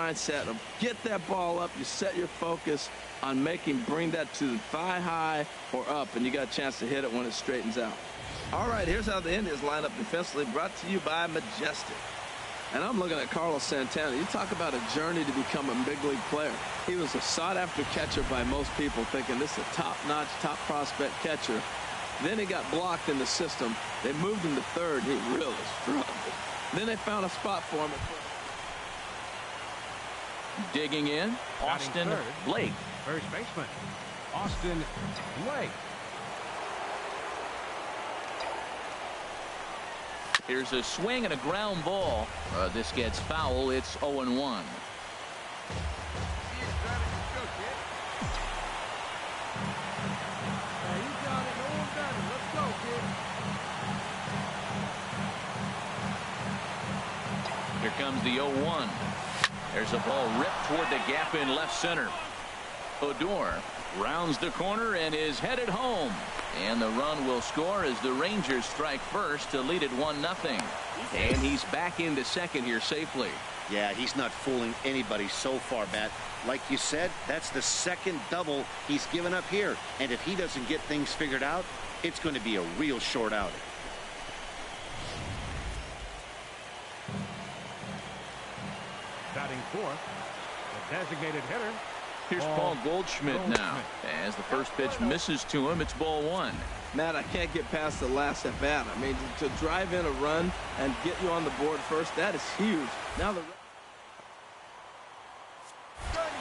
mindset of get that ball up. You set your focus on bring that to the thigh high or up, and you got a chance to hit it when it straightens out. All right, here's how the Indians line up defensively, brought to you by Majestic. And I'm looking at Carlos Santana. You talk about a journey to become a big league player. He was a sought-after catcher by most people, thinking this is a top-notch, top prospect catcher. Then he got blocked in the system. They moved him to third. He really struggled. Then they found a spot for him. Digging in, Austin Blake. First baseman, Austin Blake. Here's a swing and a ground ball. This gets foul. It's 0-1. Here comes the 0-1. There's a ball ripped toward the gap in left center. Odor rounds the corner and is headed home. And the run will score as the Rangers strike first to lead it 1-0. And he's back into second here safely. Yeah, he's not fooling anybody so far, Matt. Like you said, that's the second double he's given up here. And if he doesn't get things figured out, it's going to be a real short outing. Batting fourth, the designated hitter. Here's Paul Goldschmidt now. As the first pitch misses to him, it's ball one. Matt, I can't get past the last at bat. I mean, to drive in a run and get you on the board first, that is huge. Now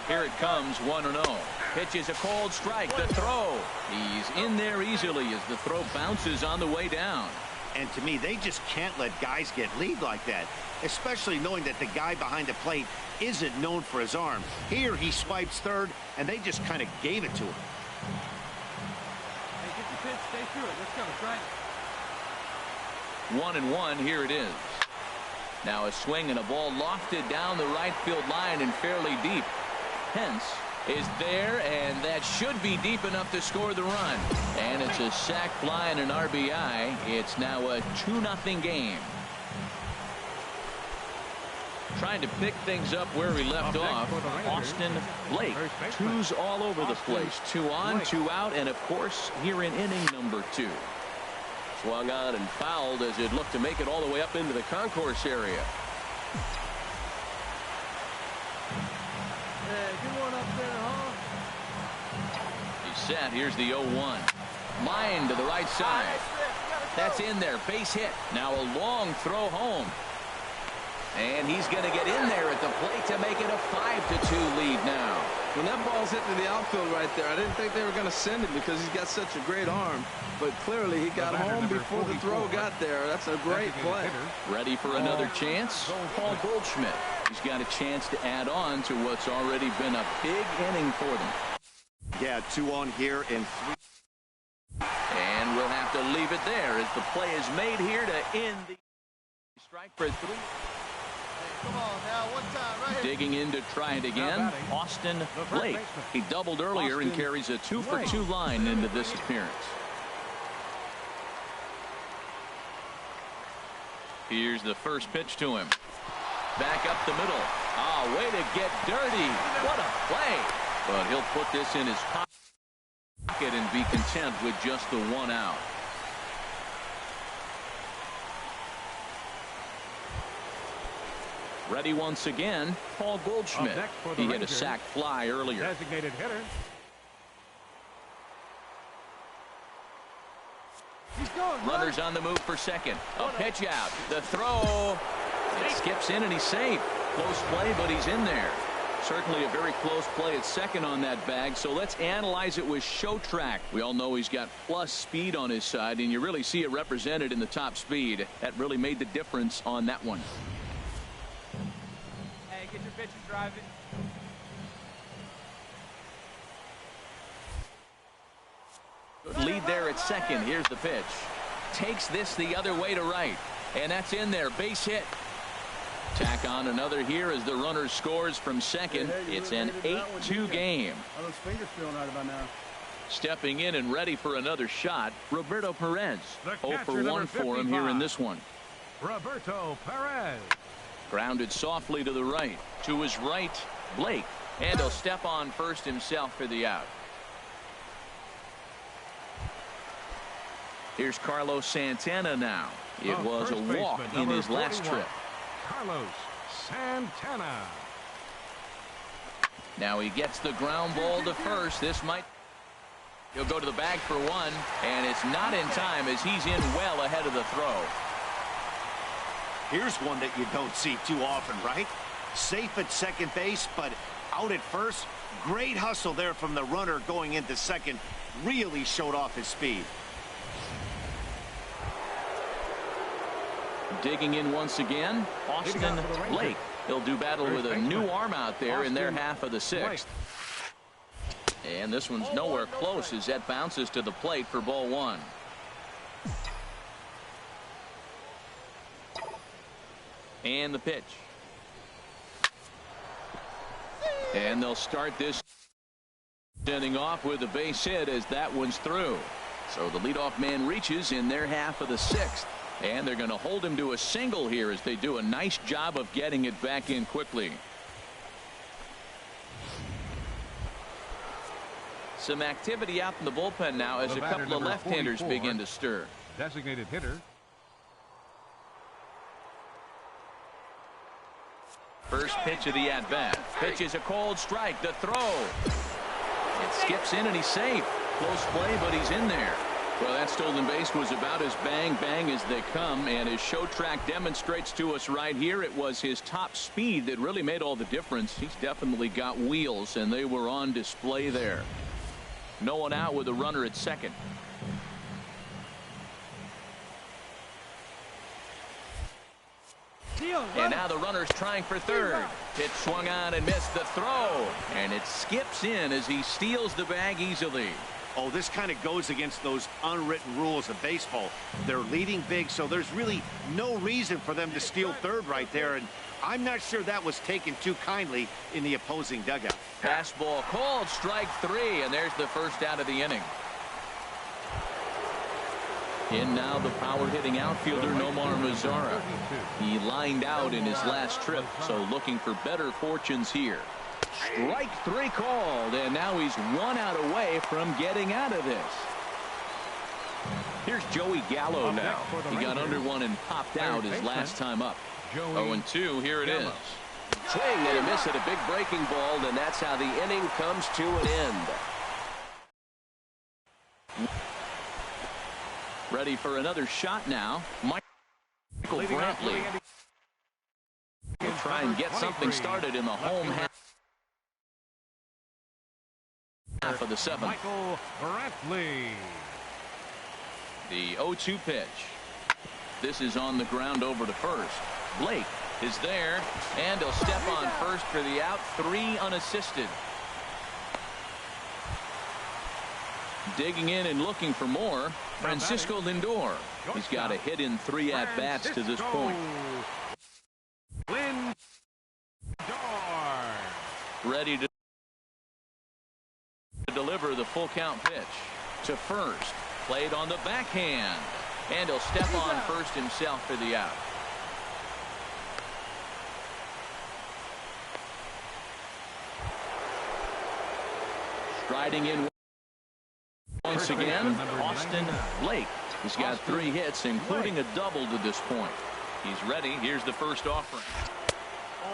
here it comes, 1-0. Pitch is a cold strike. The throw. He's in there easily as the throw bounces on the way down. And to me, they just can't let guys get lead like that, especially knowing that the guy behind the plate isn't known for his arm. Here he swipes third, and they just kind of gave it to him. Hey, get the pitch, stay through it. Let's go, strike. 1-1, here it is. Now a swing and a ball lofted down the right field line and fairly deep. Pence is there, and that should be deep enough to score the run. And it's a sac fly and an RBI. It's now a 2-0 game. Trying to pick things up where we left off. Austin Blake. Twos all over the place. 2 on, 2 out, and of course here in inning number 2. Swung on and fouled as it looked to make it all the way up into the concourse area. He's set. Here's the 0-1. Line to the right side. That's in there. Base hit. Now a long throw home. And he's going to get in there at the plate to make it a 5-2 lead now. When that ball's hit to the outfield right there, I didn't think they were going to send it because he's got such a great arm. But clearly he got home before the throw got there. That's a great play. Ready for another chance? Paul Goldschmidt. He's got a chance to add on to what's already been a big inning for them. Yeah, 2 on here and 3. And we'll have to leave it there as the play is made here to end the strike for 3. Come on now, one time right here. Digging in to try it again, Austin Blake. He doubled earlier and carries a 2-for-2 line into this appearance. Here's the first pitch to him. Back up the middle. Ah, way to get dirty. What a play. But he'll put this in his pocket and be content with just the 1 out. Ready once again, Paul Goldschmidt. He hit a sac fly earlier. Designated hitter. He's going, runners on the move for second. A pitch out. The throw. It skips in and he's safe. Close play, but he's in there. Certainly a very close play at second on that bag. So let's analyze it with Show Track. We all know he's got plus speed on his side, and you really see it represented in the top speed. That really made the difference on that one. Hey, get your pitch and drive it. Lead there at second. Here's the pitch. Takes this the other way to right. And that's in there. Base hit. Tack on another here as the runner scores from second. It's an 8-2 game. Are those fingers feeling right about now? Stepping in and ready for another shot, Roberto Perez. 0 for 1 for him here in this one. Roberto Perez. Grounded softly to the right. To his right, Blake. And he'll step on first himself for the out. Here's Carlos Santana now. It was a walk in his last trip. Carlos Santana. Now he gets the ground ball to first. This might... He'll go to the bag for one, and it's not in time as he's in well ahead of the throw. Here's one that you don't see too often, right? Safe at second base, but out at first. Great hustle there from the runner going into second. Really showed off his speed. Digging in once again, Austin Blake. He'll do battle with a new arm out there in their half of the sixth. And this one's nowhere close as that bounces to the plate for ball one. And the pitch. And they'll start this inning off with a base hit as that one's through. So the leadoff man reaches in their half of the sixth. And they're going to hold him to a single here as they do a nice job of getting it back in quickly. Some activity out in the bullpen now as a couple of left-handers begin to stir. Designated hitter. First pitch of the at-bat. Pitch is a cold strike. The throw. It skips in and he's safe. Close play, but he's in there. Well, that stolen base was about as bang as they come, and his show track demonstrates to us right here it was his top speed that really made all the difference. He's definitely got wheels, and they were on display there. No one out with a runner at second. And now the runner's trying for third. Pitch swung on and missed the throw, and it skips in as he steals the bag easily. Oh, this kind of goes against those unwritten rules of baseball. They're leading big, so there's really no reason for them to steal third right there, and I'm not sure that was taken too kindly in the opposing dugout. Fastball called, strike three, and there's the first out of the inning. In now the power-hitting outfielder Nomar Mazara. He lined out in his last trip, so looking for better fortunes here. Strike three called, and now he's 1 out away from getting out of this. Here's Joey Gallo now. He got under one and popped out his last time up. 0-2, here it is. Swing and a miss at a big breaking ball, and that's how the inning comes to an end. Ready for another shot now. Michael Brantley will try and get something started in the home half of the seventh. Michael Brantley. The 0-2 pitch. This is on the ground over to first. Blake is there, and he'll step on first for the out. 3 unassisted. Digging in and looking for more, Francisco Lindor. He's got a hit in 3 at-bats to this point. Lindor. Ready to deliver the full count pitch to first. Played on the backhand, and he'll step on first himself for the out. Striding in once again, Austin Blake. He's got 3 hits, including a double to this point. He's ready. Here's the first offering.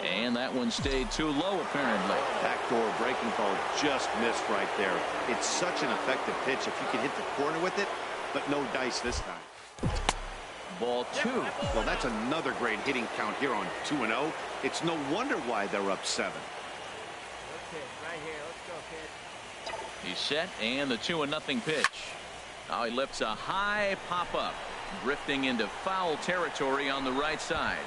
And that one stayed too low, apparently. Backdoor breaking ball just missed right there. It's such an effective pitch if you can hit the corner with it, but no dice this time. Ball 2. Well, that's another great hitting count here on 2-0. It's no wonder why they're up 7. Right here. Let's go, kid. He's set, and the 2-0 pitch. Now he lifts a high pop-up, drifting into foul territory on the right side.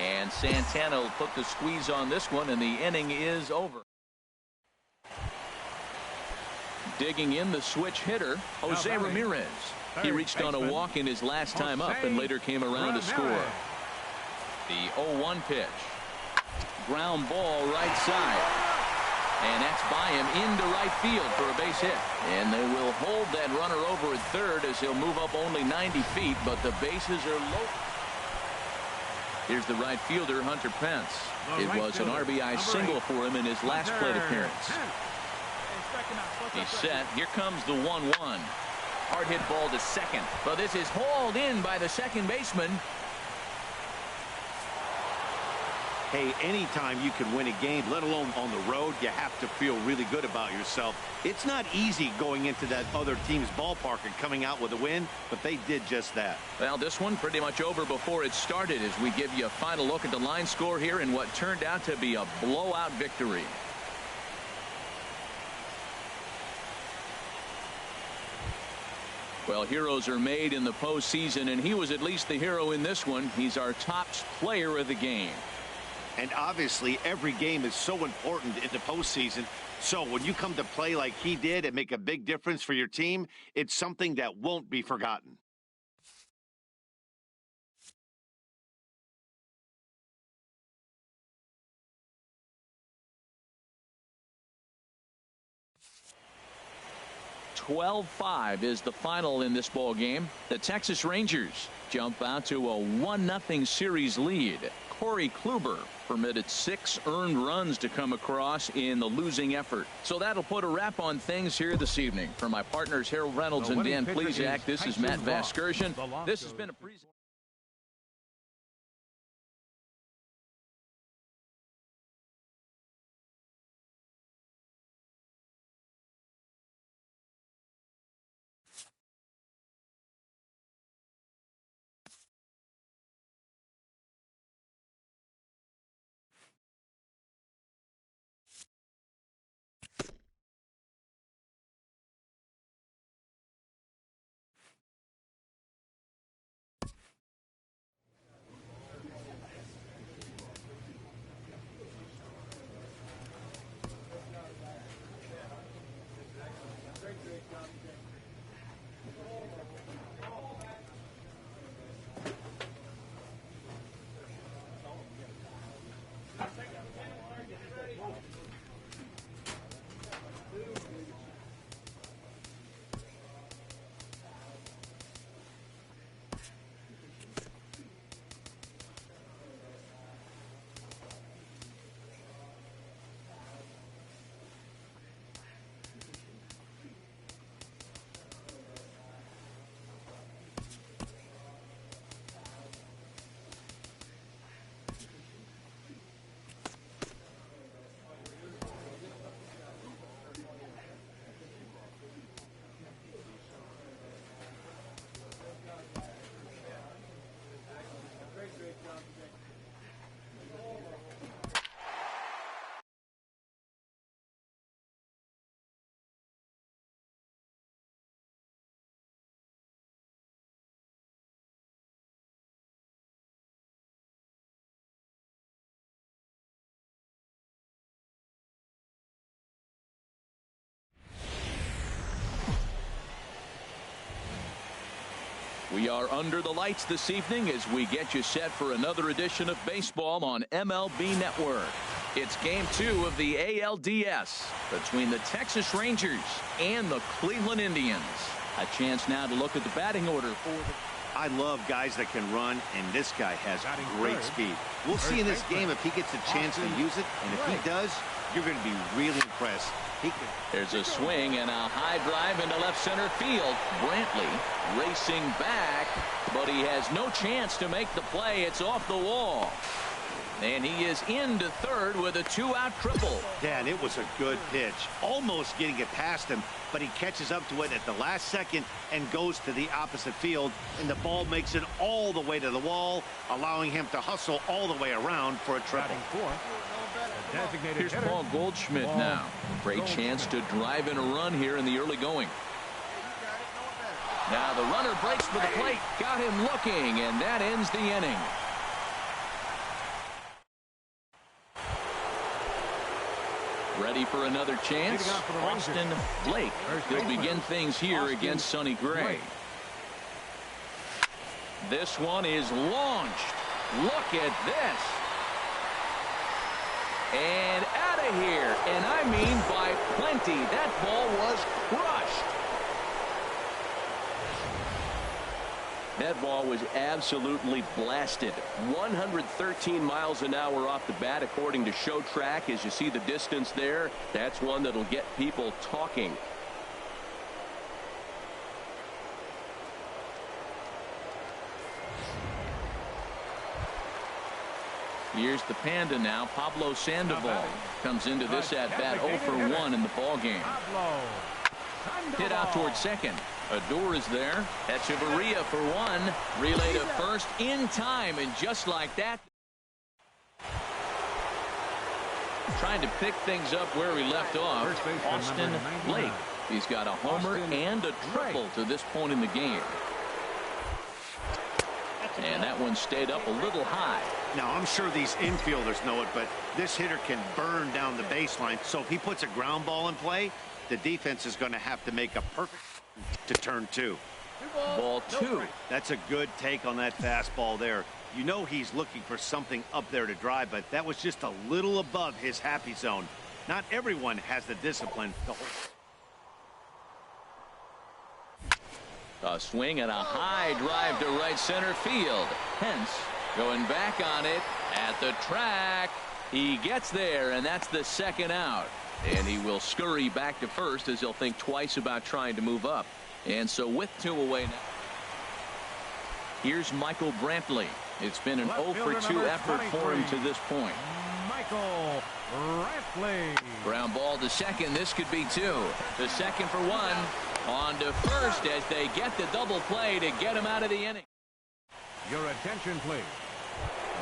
And Santana will put the squeeze on this one, and the inning is over. Digging in the switch hitter, Jose Ramirez. He reached on a walk in his last time up and later came around to score. The 0-1 pitch. Ground ball right side. And that's by him into right field for a base hit. And they will hold that runner over at third as he'll move up only 90 feet, but the bases are low. Here's the right fielder, Hunter Pence. It was an RBI single for him in his last plate appearance. He's set. Here comes the 1-1. Hard hit ball to second. But this is hauled in by the second baseman. Hey, anytime you can win a game, let alone on the road, you have to feel really good about yourself. It's not easy going into that other team's ballpark and coming out with a win, but they did just that. Well, this one pretty much over before it started as we give you a final look at the line score here in what turned out to be a blowout victory. Well, heroes are made in the postseason, and he was at least the hero in this one. He's our top player of the game. And obviously, every game is so important in the postseason. So when you come to play like he did and make a big difference for your team, it's something that won't be forgotten. "12-5 is the final in this ball game. The Texas Rangers jump out to a 1-0 series lead. Corey Kluber permitted 6 earned runs to come across in the losing effort. So that'll put a wrap on things here this evening. For my partners Harold Reynolds and Dan Plesac, this is Matt Vasgersian. This has been a presentation. We are under the lights this evening as we get you set for another edition of baseball on MLB Network. It's game 2 of the ALDS between the Texas Rangers and the Cleveland Indians. A chance now to look at the batting order for the... I love guys that can run, and this guy has great speed. We'll see in this game if he gets a chance to use it, and if he does, you're going to be really impressed. There's a swing and a high drive into left center field. Brantley racing back, but he has no chance to make the play. It's off the wall. And he is into third with a 2-out triple. Dan, it was a good pitch. Almost getting it past him, but he catches up to it at the last second and goes to the opposite field, and the ball makes it all the way to the wall, allowing him to hustle all the way around for a triple. Here's Paul Goldschmidt now. Great chance to drive in a run here in the early going. Now the runner breaks for the plate. Got him looking, and that ends the inning. Ready for another chance? Austin Blake will begin things here against Sonny Gray. This one is launched. Look at this. And out of here. And I mean by plenty. That ball was crushed. That ball was absolutely blasted. 113 miles an hour off the bat, according to Show Track. As you see the distance there, that's one that'll get people talking. Here's the Panda now. Pablo Sandoval comes into this at-bat 0 for 1 in the ballgame. Hit out towards second. Odor is there. Echeverria for 1. Relay to first in time, and just like that, trying to pick things up where we left off. Austin Blake. He's got a homer and a triple to this point in the game. And that one stayed up a little high. Now, I'm sure these infielders know it, but this hitter can burn down the baseline. So if he puts a ground ball in play, the defense is going to have to make a perfect to turn 2. Ball 2. That's a good take on that fastball there. You know he's looking for something up there to drive, but that was just a little above his happy zone. Not everyone has the discipline to hold. A swing and a high drive to right center field. Hence going back on it at the track. He gets there, and that's the second out. And he will scurry back to first as he'll think twice about trying to move up. And so with 2 away now. Here's Michael Brantley. It's been an 0 for 2 effort for him to this point. Michael Brantley. Ground ball to second. This could be 2. To second for 1. On to first as they get the double play to get him out of the inning. Your attention, please.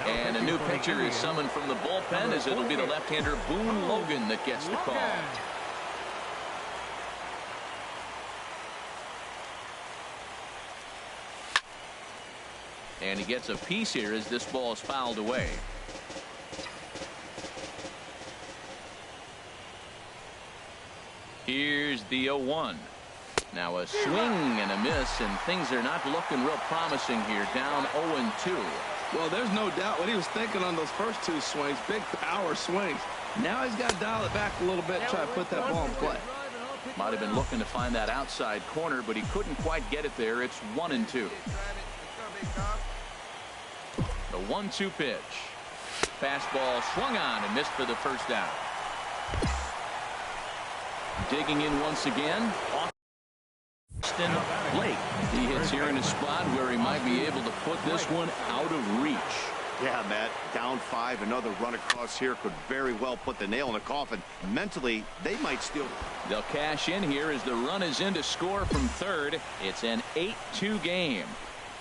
And a new pitcher is summoned from the bullpen as it'll be the left-hander Boone Logan that gets the call. And he gets a piece here as this ball is fouled away. Here's the 0-1. Now a swing and a miss, and things are not looking real promising here. Down 0-2. Well, there's no doubt what he was thinking on those first 2 swings. Big power swings. Now he's got to dial it back a little bit, try to put that ball in play. Might have been looking to find that outside corner, but he couldn't quite get it there. It's 1-2. The 1-2 pitch. Fastball swung on and missed for the first out. Digging in once again. Austin Blake. He hits here in a spot where he might be able to put this one out of reach. Yeah, Matt, down 5. Another run across here could very well put the nail in the coffin. Mentally, they might still. They'll cash in here as the run is in to score from third. It's an 8-2 game.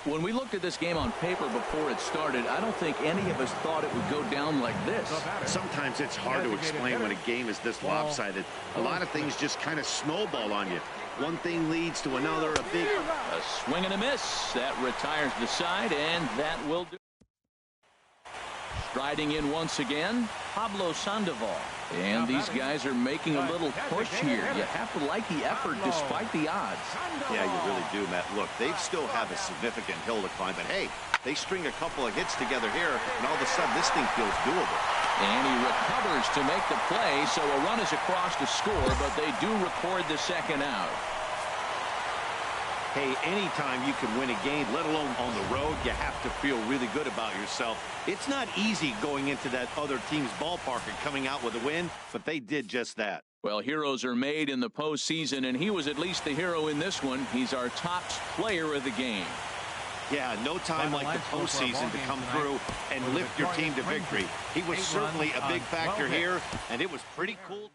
When we looked at this game on paper before it started, I don't think any of us thought it would go down like this. Sometimes it's hard to explain when a game is this lopsided. A lot of things just kind of snowball on you. One thing leads to another. A swing and a miss. That retires the side, and that will do. Striding in once again, Pablo Sandoval. And these guys are making a little push here. You have to like the effort despite the odds. Yeah, you really do, Matt. Look, they still have a significant hill to climb, but hey, they string a couple of hits together here, and all of a sudden this thing feels doable. And he recovers to make the play, so a run is across to score, but they do record the second out. Hey, anytime you can win a game, let alone on the road, you have to feel really good about yourself. It's not easy going into that other team's ballpark and coming out with a win, but they did just that. Well, heroes are made in the postseason, and he was at least the hero in this one. He's our top player of the game. Yeah, no time like the postseason to come through and lift your team to victory. He was certainly a big factor here, and it was pretty cool.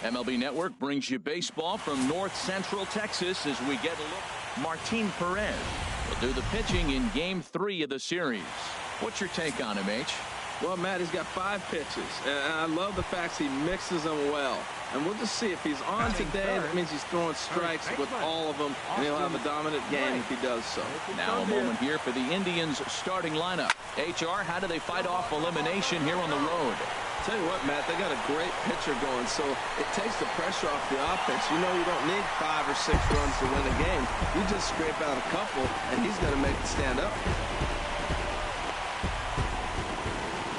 MLB Network brings you baseball from North Central Texas as we get a look. Martin Perez will do the pitching in Game 3 of the series. What's your take on him, H? Well, Matt, he's got 5 pitches, and I love the fact he mixes them well. And we'll just see if he's on today. That means he's throwing strikes with all of them, and he'll have a dominant game if he does so. Now a moment here for the Indians starting lineup. HR, how do they fight off elimination here on the road? Tell you what, Matt, they got a great pitcher going, so it takes the pressure off the offense. You know you don't need 5 or 6 runs to win a game. You just scrape out a couple, and he's going to make it stand up.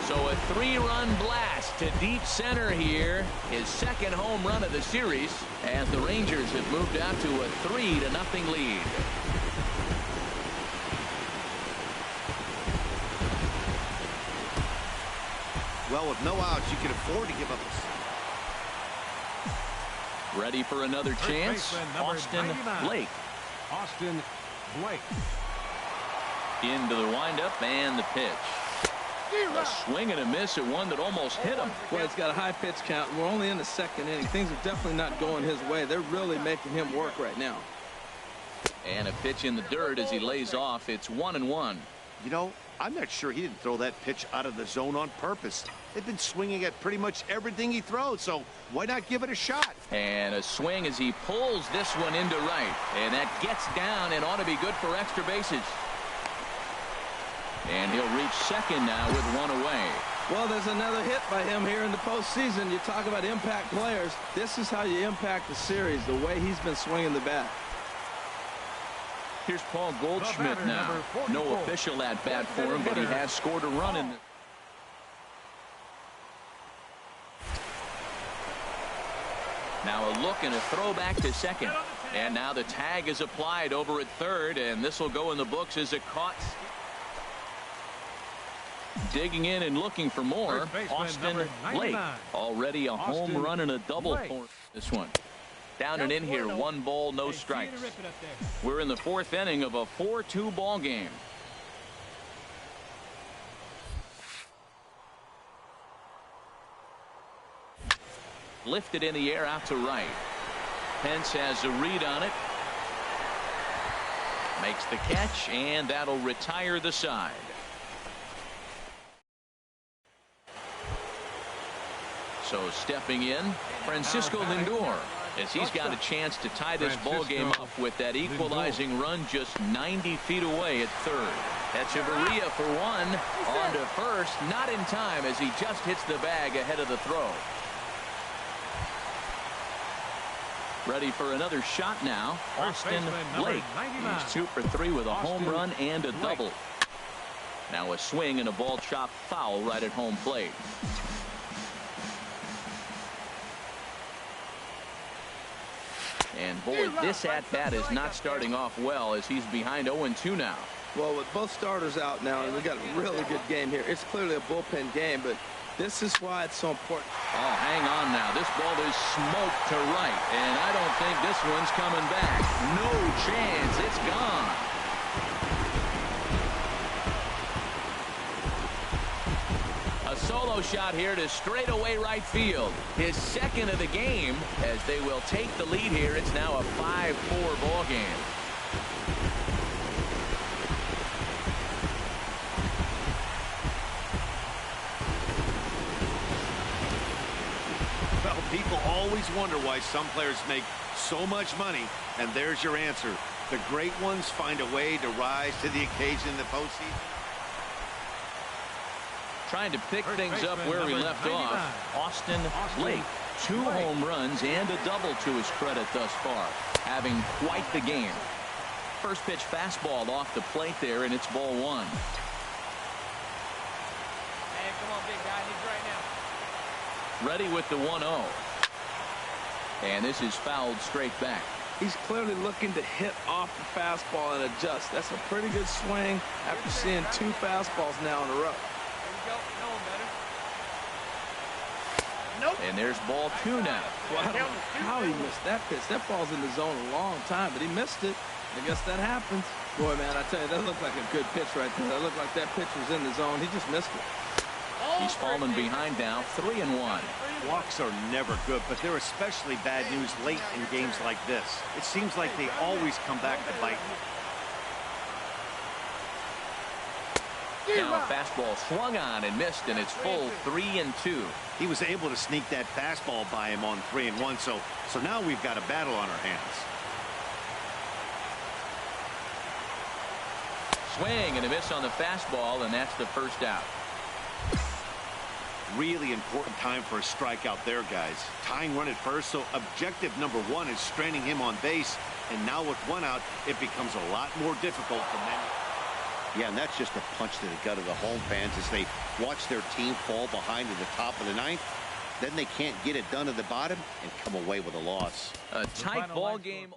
So a 3-run blast to deep center here. His second home run of the series as the Rangers have moved out to a 3-0 lead. Well, with no outs, you can afford to give up a... Ready for another chance, Austin Blake. Austin Blake. Into the windup and the pitch. A swing and a miss at one that almost hit him. Well, it's got a high pitch count. We're only in the 2nd inning. Things are definitely not going his way. They're really making him work right now. And a pitch in the dirt as he lays off. It's 1-1. You know, I'm not sure he didn't throw that pitch out of the zone on purpose. They've been swinging at pretty much everything he throws, so why not give it a shot? And a swing as he pulls this one into right. And that gets down and ought to be good for extra bases. And he'll reach 2nd now with 1 away. Well, there's another hit by him here in the postseason. You talk about impact players. This is how you impact the series, the way he's been swinging the bat. Here's Paul Goldschmidt now. No official at bat for him, but he has scored a run in the... Now a look and a throwback to 2nd. And now the tag is applied over at 3rd, and this will go in the books as a caught. Digging in and looking for more, Austin Blake. Already a home run and a double for this one. Down and in here, 1 ball, no strikes. We're in the 4th inning of a 4-2 ball game. Lifted in the air out to right. Pence has a read on it. Makes the catch, and that'll retire the side. So stepping in, Francisco Lindor, as he's got a chance to tie this ball game up with that equalizing run just 90 feet away at 3rd. Echeverria for 1, on to 1st, not in time as he just hits the bag ahead of the throw. Ready for another shot now, Austin Blake. He's 2 for 3 with a home run and a double. Now a swing and a ball chopped foul right at home plate. And boy, this at-bat is not starting off well as he's behind 0-2 now. Well, with both starters out now, and we got a really good game here. It's clearly a bullpen game, but this is why it's so important. Oh, hang on now. This ball is smoked to right, and I don't think this one's coming back. No chance. It's gone. A solo shot here to straightaway right field. His 2nd of the game as they will take the lead here. It's now a 5-4 ball game. Well, people always wonder why some players make so much money, and there's your answer. The great ones find a way to rise to the occasion in the postseason. Trying to pick things up where we left off. Austin Blake, 2 home runs and a double to his credit thus far. Having quite the game. First pitch fastball off the plate there, and it's ball 1. Man, come on, big guy. He's right now. Ready with the 1-0. And this is fouled straight back. He's clearly looking to hit off the fastball and adjust. That's a pretty good swing after seeing 2 fastballs now in a row. And there's ball 2 now. Well, I don't know how he missed that pitch. That ball's in the zone a long time, but he missed it. I guess that happens. Boy, man, I tell you, that looked like a good pitch right there. That looked like that pitch was in the zone. He just missed it. He's fallen behind now, 3-1. Walks are never good, but they're especially bad news late in games like this. It seems like they always come back to bite you. Now a fastball swung on and missed, and it's full 3-2. He was able to sneak that fastball by him on 3-1, so now we've got a battle on our hands. Swing and a miss on the fastball, and that's the first out. Really important time for a strikeout there, guys. Tying run at first, so objective number 1 is straining him on base, and now with 1 out, it becomes a lot more difficult for men. Yeah, and that's just a punch to the gut of the home fans as they watch their team fall behind in the top of the 9th. Then they can't get it done at the bottom and come away with a loss. A tight ball game.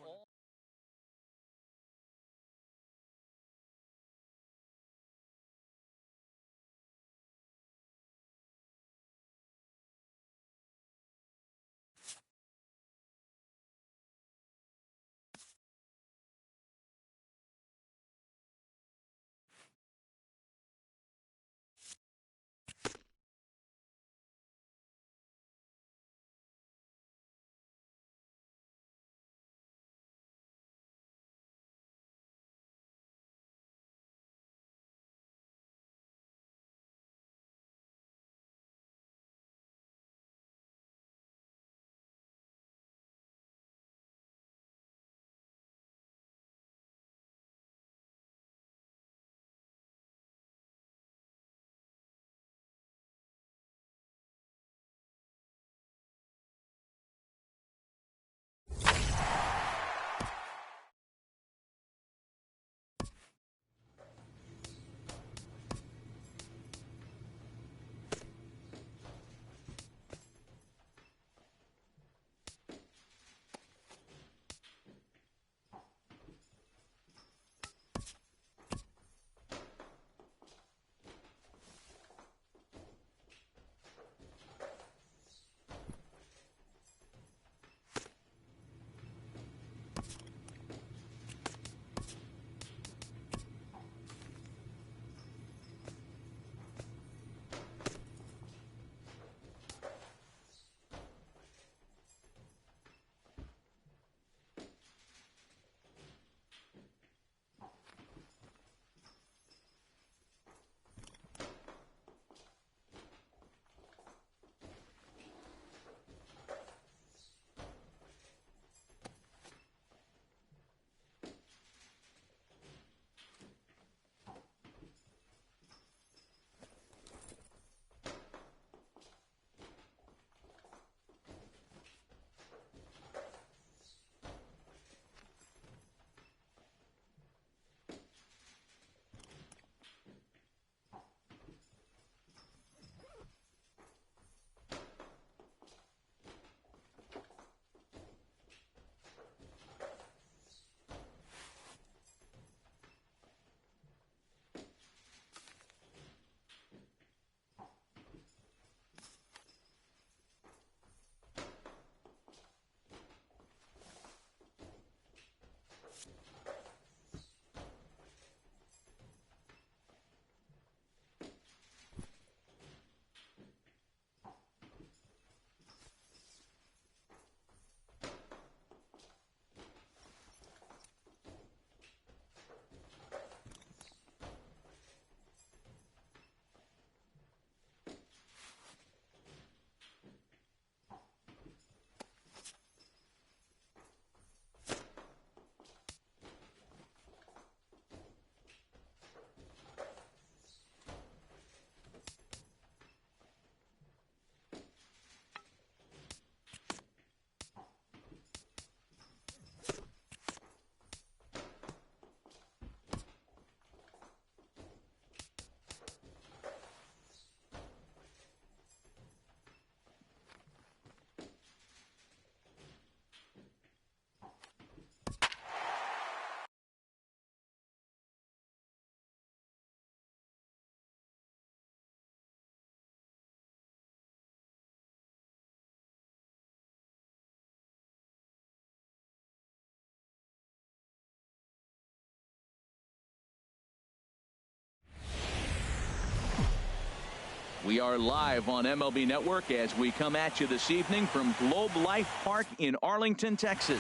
We are live on MLB Network as we come at you this evening from Globe Life Park in Arlington, Texas.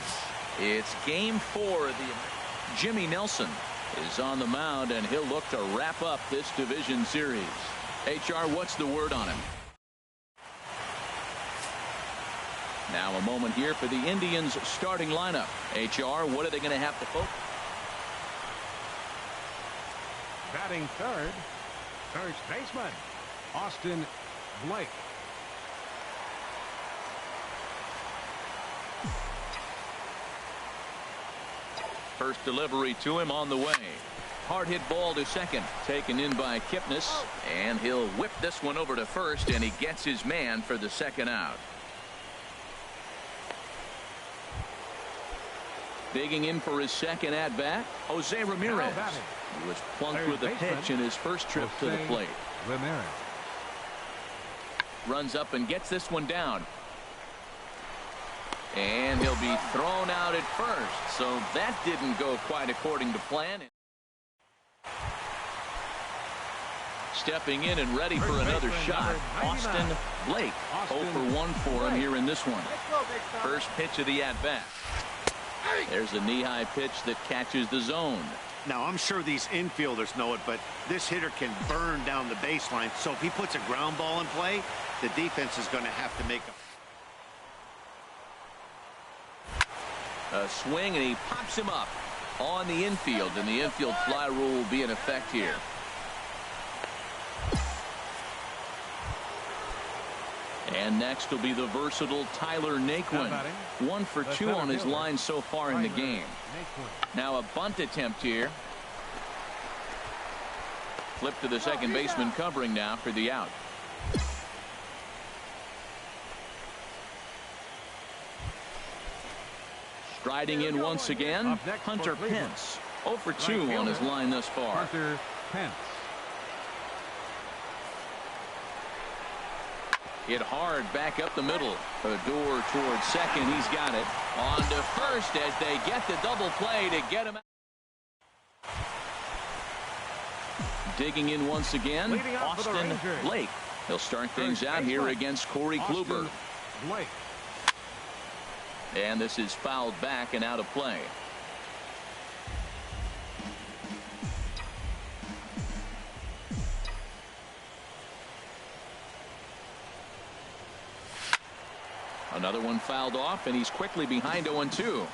It's game 4 of the Jimmy Nelson is on the mound, and he'll look to wrap up this division series. HR, what's the word on him? Now a moment here for the Indians starting lineup. HR, what are they going to have to focus? Batting third, first baseman, Austin Blake. First delivery to him on the way. Hard hit ball to second, taken in by Kipnis, and he'll whip this one over to first, and he gets his man for the second out. Digging in for his second at bat, Jose Ramirez. He was plunked with a pitch in his first trip to the plate. Ramirez runs up and gets this one down. And he'll be thrown out at first. So that didn't go quite according to plan. Stepping in and ready for another shot, Austin Blake. 0 for 1 for him here in this one. First pitch of the at-bat. There's a knee-high pitch that catches the zone. Now, I'm sure these infielders know it, but this hitter can burn down the baseline. So if he puts a ground ball in play, the defense is going to have to make a swing, and he pops him up on the infield, and the infield fly rule will be in effect here. And next will be the versatile Tyler Naquin. 1 for 2 on his line so far in the game. Now a bunt attempt here. Flip to the second baseman covering now for the out. Striding in once again, Hunter Pence. 0 for 2 on his line thus far. Hunter Pence. Hit hard back up the middle. Odor towards second. He's got it. On to first as they get the double play to get him out. Digging in once again, Austin Blake. He'll start things out here against Corey Kluber. Blake. And this is fouled back and out of play. Another one fouled off, and he's quickly behind 0-2.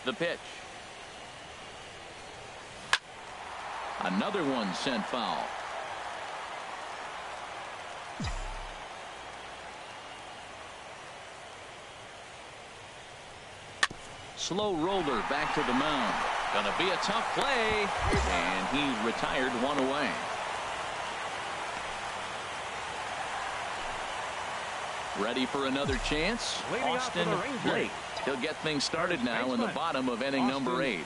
The pitch. Another one sent foul. Slow roller back to the mound. Gonna be a tough play, and he's retired 1 away. Ready for another chance. Austin Blake. He'll get things started now in the bottom of inning number 8.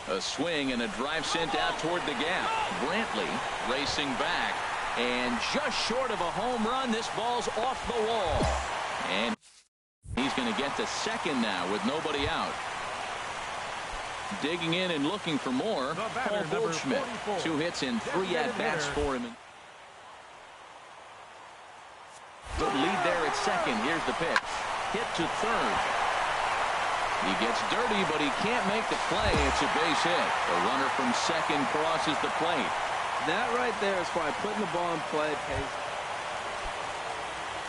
A swing and a drive sent out toward the gap. Brantley racing back, and just short of a home run. This ball's off the wall, and he's going to get to second now with nobody out. Digging in and looking for more, Paul Goldschmidt. 2 hits and 3 at-bats for him. Good lead there at second. Here's the pitch. Hit to third. He gets dirty, but he can't make the play. It's a base hit. The runner from second crosses the plate. That right there is why putting the ball in play pays.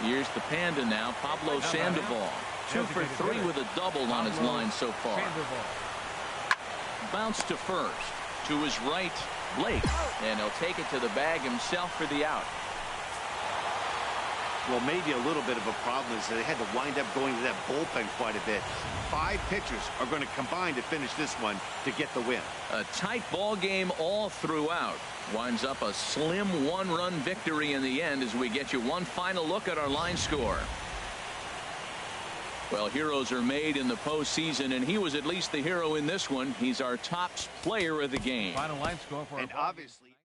Here's the Panda now, Pablo Sandoval. 2 for 3 with a double on his line so far. Bounce to first. To his right, Blake. And he'll take it to the bag himself for the out. Well, maybe a little bit of a problem is that they had to wind up going to that bullpen quite a bit. 5 pitchers are going to combine to finish this one to get the win. A tight ball game all throughout. Winds up a slim 1-run victory in the end as we get you one final look at our line score. Well, heroes are made in the postseason, and he was at least the hero in this one. He's our top player of the game. Final line score for and obviously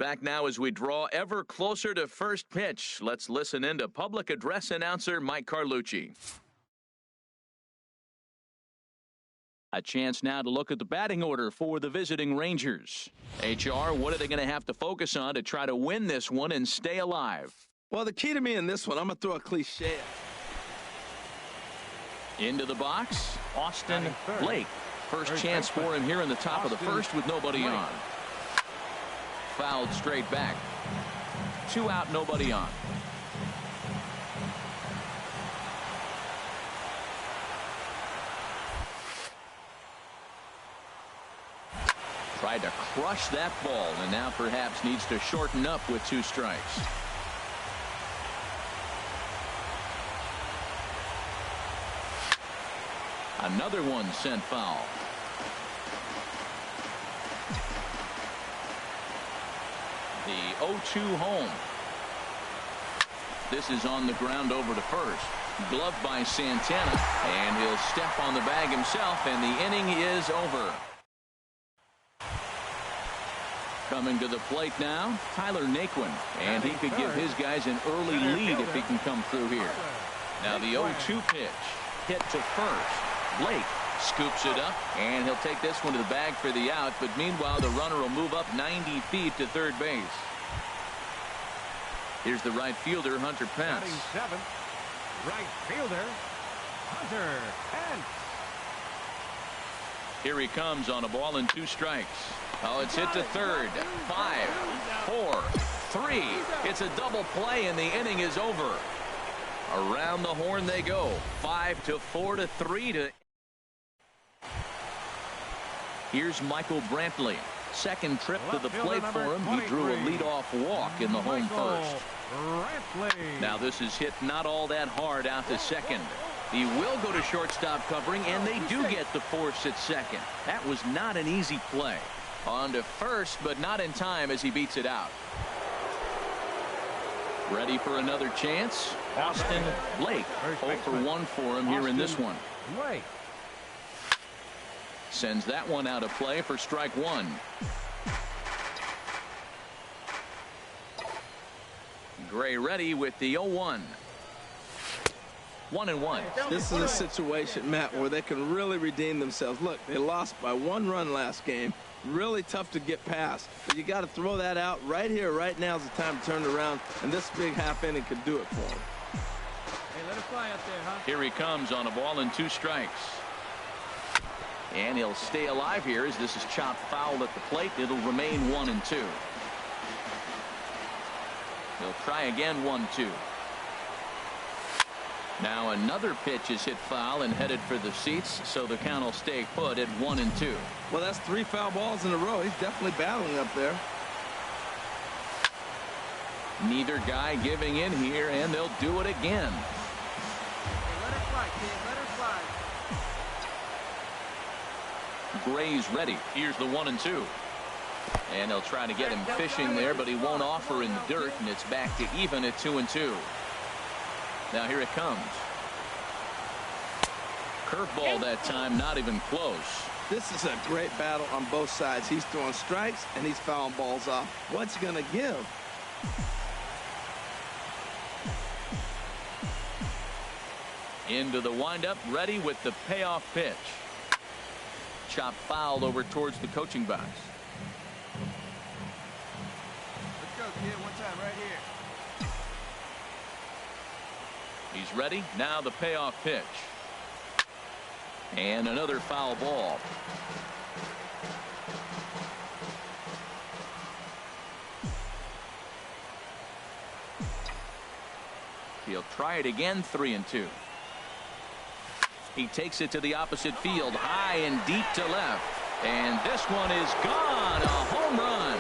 Back now as we draw ever closer to first pitch. Let's listen in to public address announcer Mike Carlucci. A chance now to look at the batting order for the visiting Rangers. HR, what are they going to have to focus on to try to win this one and stay alive? Well, the key to me in this one, I'm going to throw a cliche. Into the box, Austin Blake. First chance for him here in the top of the first with nobody on. Fouled straight back. 2 out, nobody on. Tried to crush that ball and now perhaps needs to shorten up with 2 strikes. Another one sent foul. The 0-2 home. This is on the ground over to first. Gloved by Santana, and he'll step on the bag himself, and the inning is over. Coming to the plate now, Tyler Naquin, and he could give his guys an early lead if he can come through here. Now the 0-2 pitch, hit to first. Blake scoops it up, and he'll take this one to the bag for the out, but meanwhile the runner will move up 90 feet to third base. Here's the right fielder, Hunter Pence. Batting 7th, right fielder, Hunter Pence. Here he comes on a ball and 2 strikes. Oh, it's hit to third. 5, 4, 3. It's a double play, and the inning is over. Around the horn they go. 5 to 4 to 3 to. Here's Michael Brantley. Second trip to the plate for him. He drew a leadoff walk in the home first. Now this is hit not all that hard out to second. He will go to shortstop covering, and they do get the force at second. That was not an easy play. On to first, but not in time as he beats it out. Ready for another chance? Austin Blake. 0 for 1 for him here in this one. Blake sends that one out of play for strike 1. Gray ready with the 0-1. 1-1. This is a situation, Matt, where they can really redeem themselves. Look, they lost by 1 run last game. Really tough to get past. But you got to throw that out right here, right now is the time to turn it around. And this big half inning could do it for them. Hey, let it fly out there, huh? Here he comes on a ball and 2 strikes. And he'll stay alive here as this is chopped foul at the plate. It'll remain 1-2. He'll try again 1-2. Now another pitch is hit foul and headed for the seats, so the count will stay put at 1-2. Well, that's 3 foul balls in a row. He's definitely battling up there. Neither guy giving in here, and they'll do it again. Hey, let it fly, kid. Let it fly. Gray's ready. Here's the 1-2. And they'll try to get him fishing there, but he won't offer in the dirt, and it's back to even at 2-2. Now here it comes. Curveball that time, not even close. This is a great battle on both sides. He's throwing strikes and he's fouling balls off. What's he going to give? Into the windup, ready with the payoff pitch. Chop foul over towards the coaching box. Let's go, kid. One time right here. He's ready. Now the payoff pitch. And another foul ball. He'll try it again, 3-2. He takes it to the opposite field, high and deep to left. And this one is gone. A home run.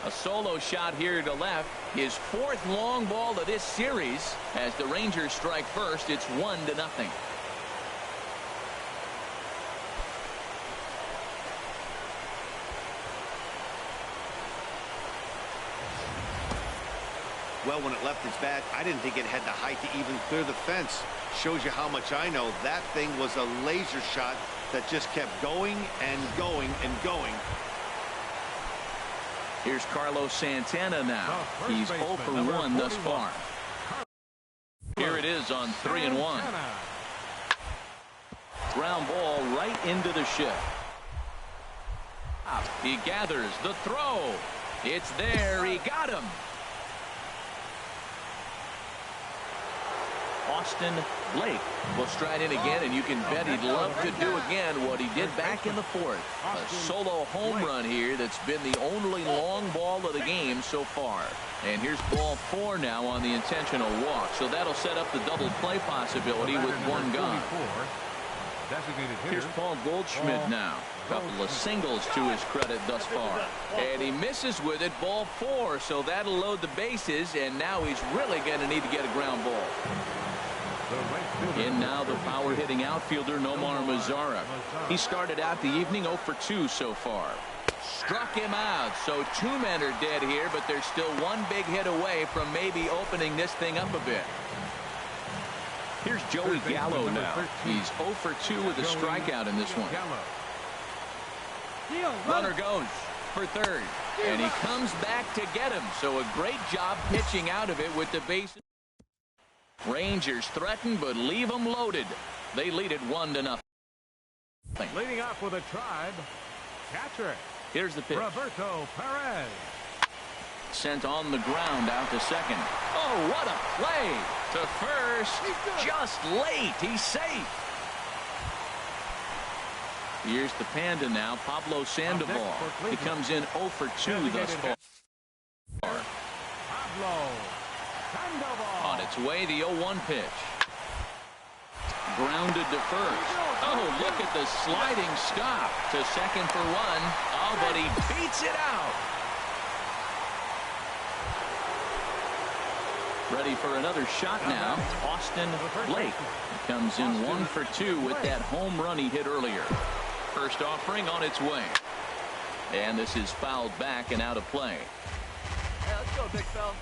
A solo shot here to left. His 4th long ball of this series. As the Rangers strike first, it's 1-0. Well, when it left its bat, I didn't think it had the height to even clear the fence. Shows you how much I know. That thing was a laser shot that just kept going and going and going. Here's Carlos Santana now. He's 0 for 1 thus far. Here it is on 3-1. Ground ball right into the shift. He gathers the throw. It's there. He got him. Austin Blake will stride in again, and you can bet he'd love to do again what he did back in the fourth. A solo home run here that's been the only long ball of the game so far. And here's ball 4 now on the intentional walk. So that'll set up the double play possibility with one gone. Here's Paul Goldschmidt now. A couple of singles to his credit thus far. And he misses with it, ball 4. So that'll load the bases, and now he's really going to need to get a ground ball. In now the power-hitting outfielder Nomar Mazara. He started out the evening 0 for 2 so far. Struck him out, so 2 men are dead here, but there's still one big hit away from maybe opening this thing up a bit. Here's Joey Gallo now. He's 0 for 2 with a strikeout in this one. Runner goes for third, and he comes back to get him, so a great job pitching out of it with the bases. Rangers threaten, but leave them loaded. They lead it 1-0. Leading off with a Tribe, catcher. Here's the pitch. Roberto Perez. Sent on the ground out to second. Oh, what a play. To first. Just late. He's safe. Here's the Panda now, Pablo Sandoval. He comes in 0 for 2 thus far. Pablo Sandoval. On its way, the 0-1 pitch. Grounded to first. Oh, look at the sliding stop. To second for 1. Oh, but he beats it out. Ready for another shot now. Austin Blake comes in 1 for 2 with that home run he hit earlier. First offering on its way. And this is fouled back and out of play. Hey, let's go, big fella.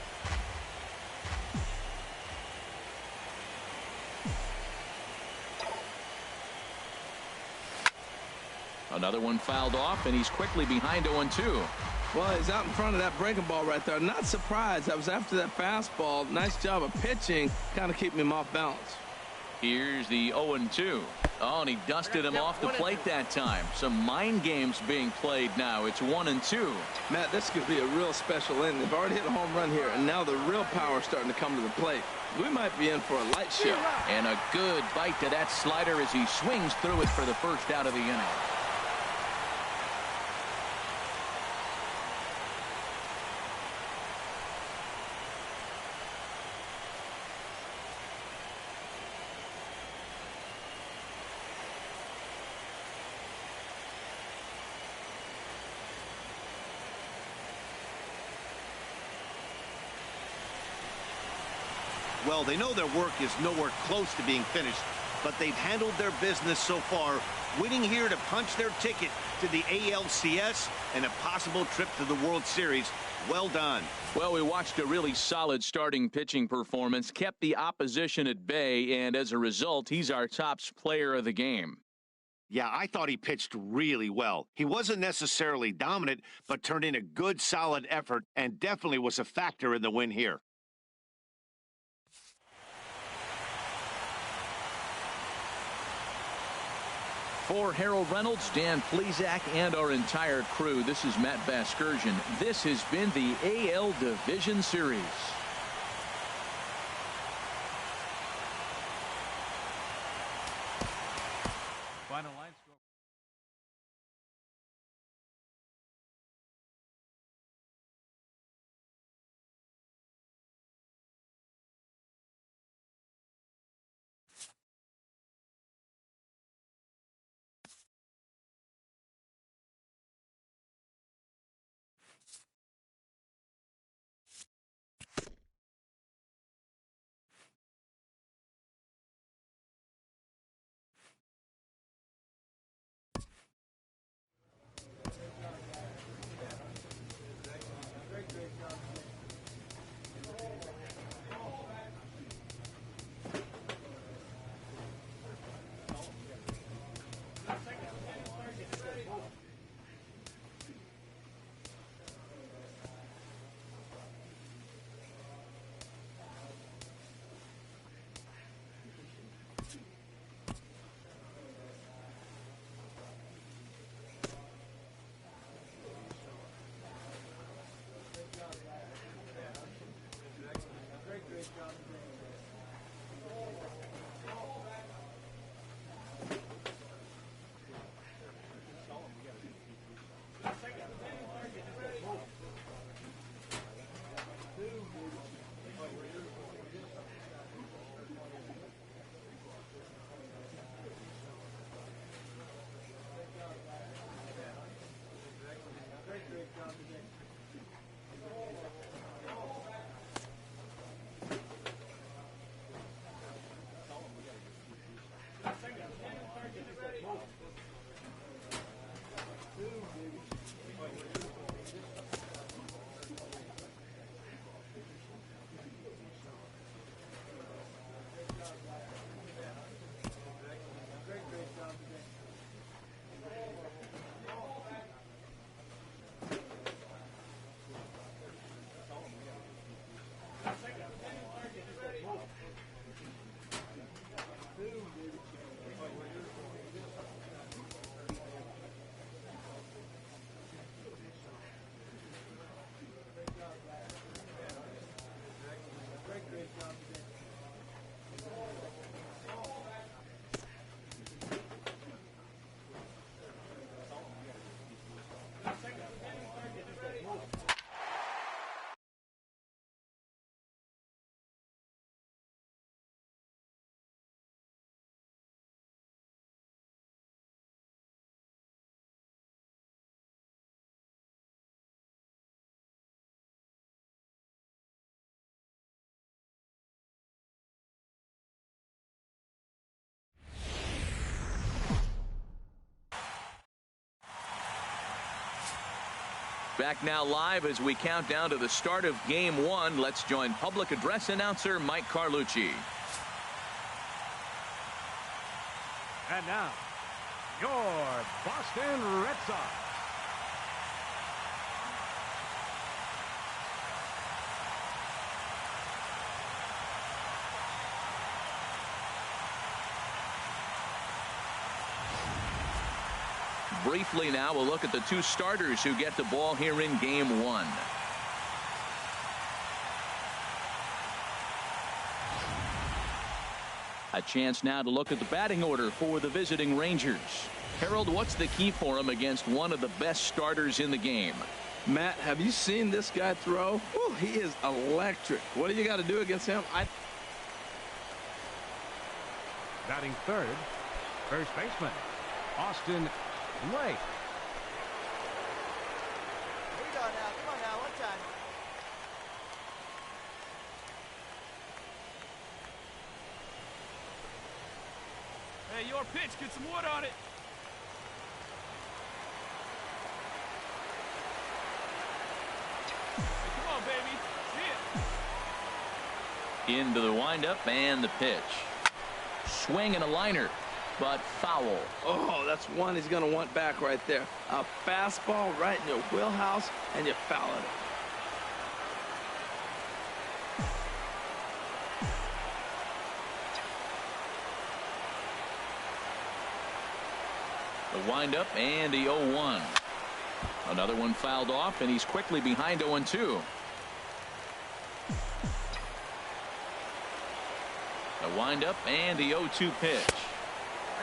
Another one fouled off, and he's quickly behind 0-2. Well, he's out in front of that breaking ball right there. Not surprised. That was after that fastball. Nice job of pitching, kind of keeping him off balance. Here's the 0-2. Oh, and he dusted him off the plate that time. Some mind games being played now. It's 1-2. Matt, this could be a real special inning. They've already hit a home run here, and now the real power is starting to come to the plate. We might be in for a light show. And a good bite to that slider as he swings through it for the first out of the inning. Well, they know their work is nowhere close to being finished, but they've handled their business so far, winning here to punch their ticket to the ALCS and a possible trip to the World Series. Well done. Well, we watched a really solid starting pitching performance, kept the opposition at bay, and as a result, he's our top player of the game. Yeah, I thought he pitched really well. He wasn't necessarily dominant, but turned in a good, solid effort and definitely was a factor in the win here. For Harold Reynolds, Dan Plesac, and our entire crew, this is Matt Vasgersian. This has been the AL Division Series. Final line. Back now live as we count down to the start of game one. Let's join public address announcer Mike Carlucci. And now, your Boston Red Sox. Briefly now, we'll look at the two starters who get the ball here in game one. A chance now to look at the batting order for the visiting Rangers. Harold, what's the key for him against one of the best starters in the game? Matt, have you seen this guy throw? Ooh, he is electric. What do you got to do against him? Batting third, first baseman, Austin Blake. Here we go now. Come on now. One time. Hey, your pitch. Get some wood on it. Hey, come on, baby. See it. Into the windup and the pitch. Swing and a liner, but foul. Oh, that's one he's going to want back right there. A fastball right in your wheelhouse, and you foul it. The windup and the 0-1. Another one fouled off, and he's quickly behind 0-2. The windup and the 0-2 pitch.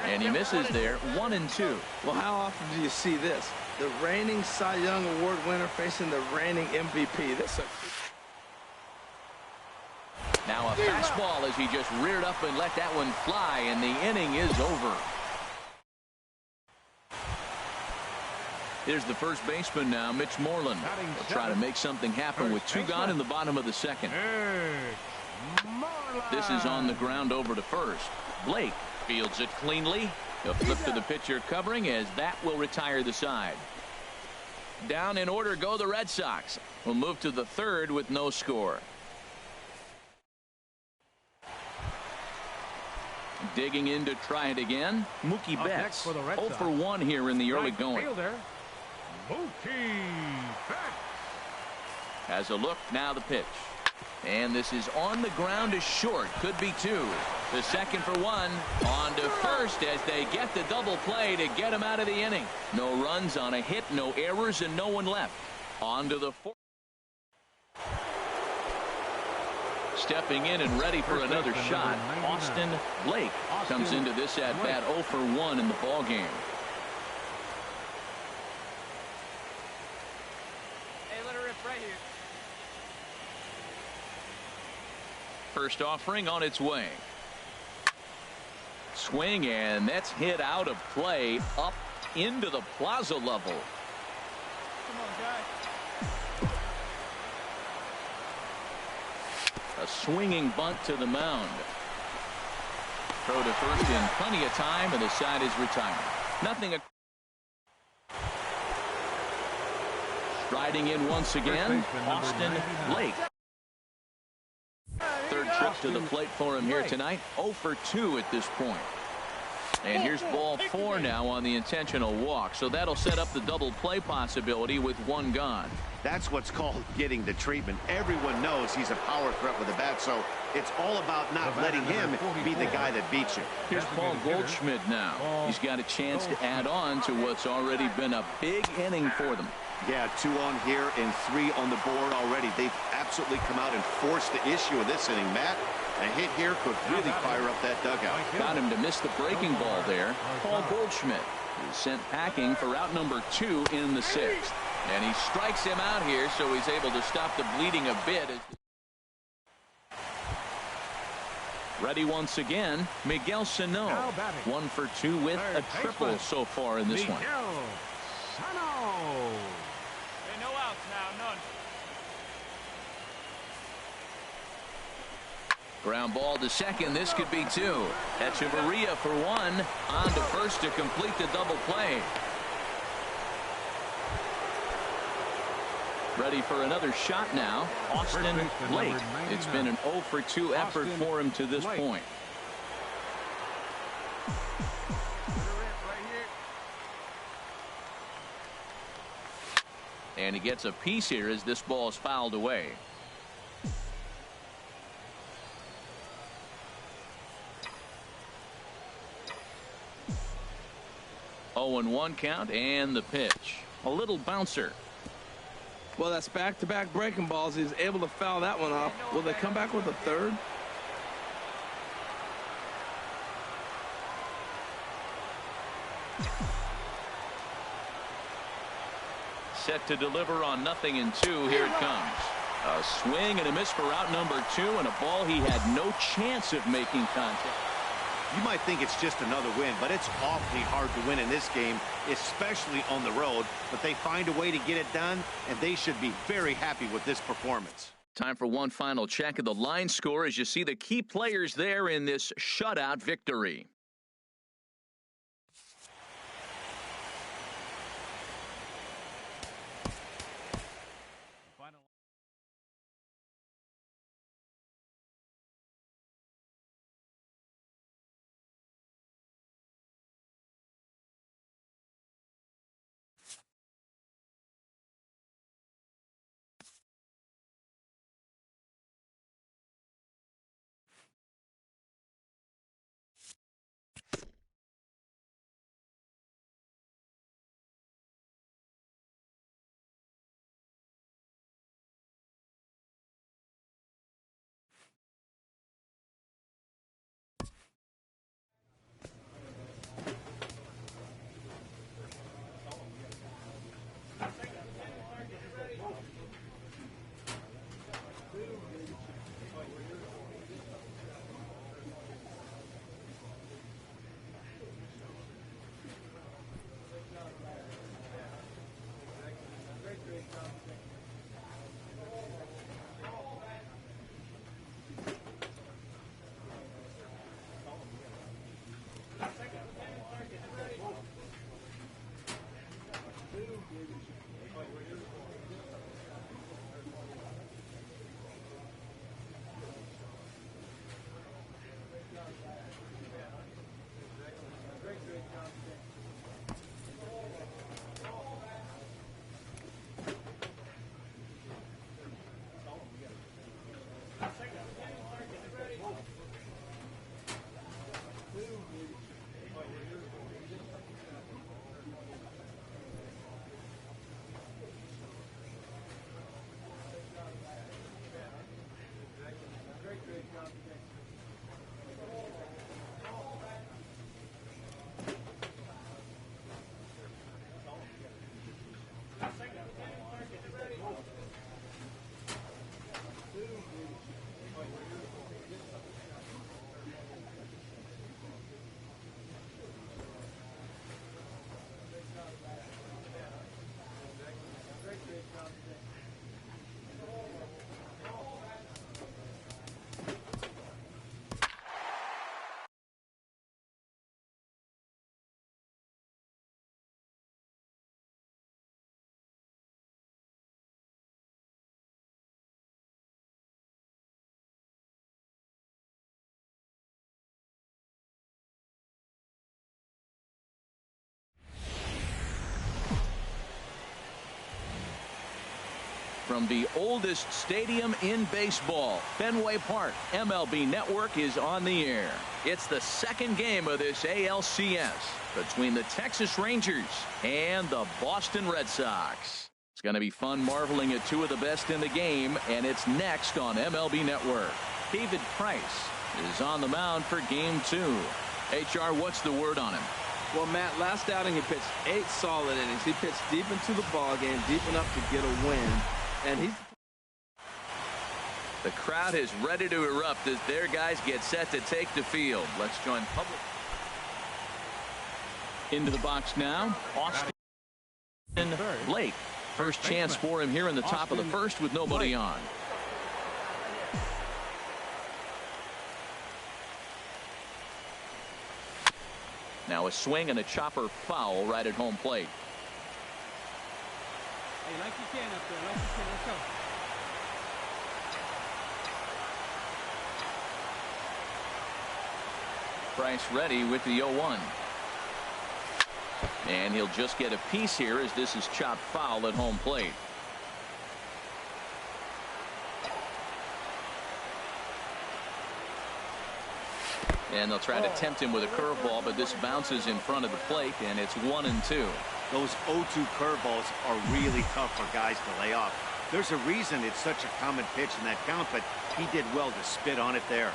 And he misses there, 1-2. Well, how often do you see this? The reigning Cy Young Award winner facing the reigning MVP. Now a fastball as he just reared up and let that one fly, and the inning is over. Here's the first baseman now, Mitch Moreland. He'll try to make something happen with two gone in the bottom of the second. This is on the ground over to first. Blake fields it cleanly. He'll flip to the pitcher covering as that will retire the side. Down in order go the Red Sox. We'll move to the third with no score. Digging in to try it again, Mookie Betts. 0 for 1 here in the early going. Mookie Betts has a look, now the pitch. And this is on the ground is short. Could be two. The second for one. On to first as they get the double play to get him out of the inning. No runs on a hit, no errors, and no one left. On to the fourth. Stepping in and ready for another shot, Austin Blake comes into this at bat 0 for 1 in the ball game. Hey, let her rip right here. First offering on its way. Swing, and that's hit out of play up into the plaza level. Come on, guy. A swinging bunt to the mound. Throw to first in plenty of time, and the side is retired. Nothing. Striding in once again, Austin Blake. Third trip to the plate for him here tonight. 0 for 2 at this point. And here's ball 4 now on the intentional walk. So that'll set up the double play possibility with one gone. That's what's called getting the treatment. Everyone knows he's a power threat with a bat, so it's all about not letting him be the guy that beats you. Here's Paul Goldschmidt now. He's got a chance to add on to what's already been a big inning for them. Yeah, 2 on here and 3 on the board already. They've absolutely come out and forced the issue of this inning, Matt. A hit here could really fire up that dugout. Got him to miss the breaking ball there. Paul Goldschmidt is sent packing for out number 2 in the 6th. And he strikes him out here, so he's able to stop the bleeding a bit. Ready once again, Miguel Sano. 1 for 2 with a triple so far in this one. Hey, no outs now, none. Ground ball to second. This could be 2. Echeverria for 1. On to first to complete the double play. Ready for another shot now, Austin Blake. It's been an 0 for 2 effort for him to this point. And he gets a piece here as this ball is fouled away. Oh, and 1 count, and the pitch. A little bouncer. Well, that's back-to-back breaking balls. He's able to foul that one off. Will they come back with a third? Set to deliver on 0-2. Here it comes. A swing and a miss for out number 2, and a ball he had no chance of making contact. You might think it's just another win, but it's awfully hard to win in this game, especially on the road. But they find a way to get it done, and they should be very happy with this performance. Time for one final check of the line score as you see the key players there in this shutout victory. from the oldest stadium in baseball, Fenway Park. MLB Network is on the air. It's the second game of this ALCS between the Texas Rangers and the Boston Red Sox. It's going to be fun marveling at two of the best in the game, and it's next on MLB Network. David Price is on the mound for game 2. HR, what's the word on him? Well, Matt, last outing he pitched 8 solid innings. He pitched deep into the ball game, deep enough to get a win. And the crowd is ready to erupt as their guys get set to take the field. Let's join public. Into the box now, Austin Blake. First chance for him here in the top of the first with nobody on. Now a swing and a chopper foul right at home plate. Hey, like you can up there, like you can. Let's go. Price ready with the 0-1. And he'll just get a piece here as this is chopped foul at home plate. And they'll try to tempt him with a curveball, but this bounces in front of the plate, and it's 1-2. Those 0-2 curveballs are really tough for guys to lay off. There's a reason it's such a common pitch in that count, but he did well to spit on it there.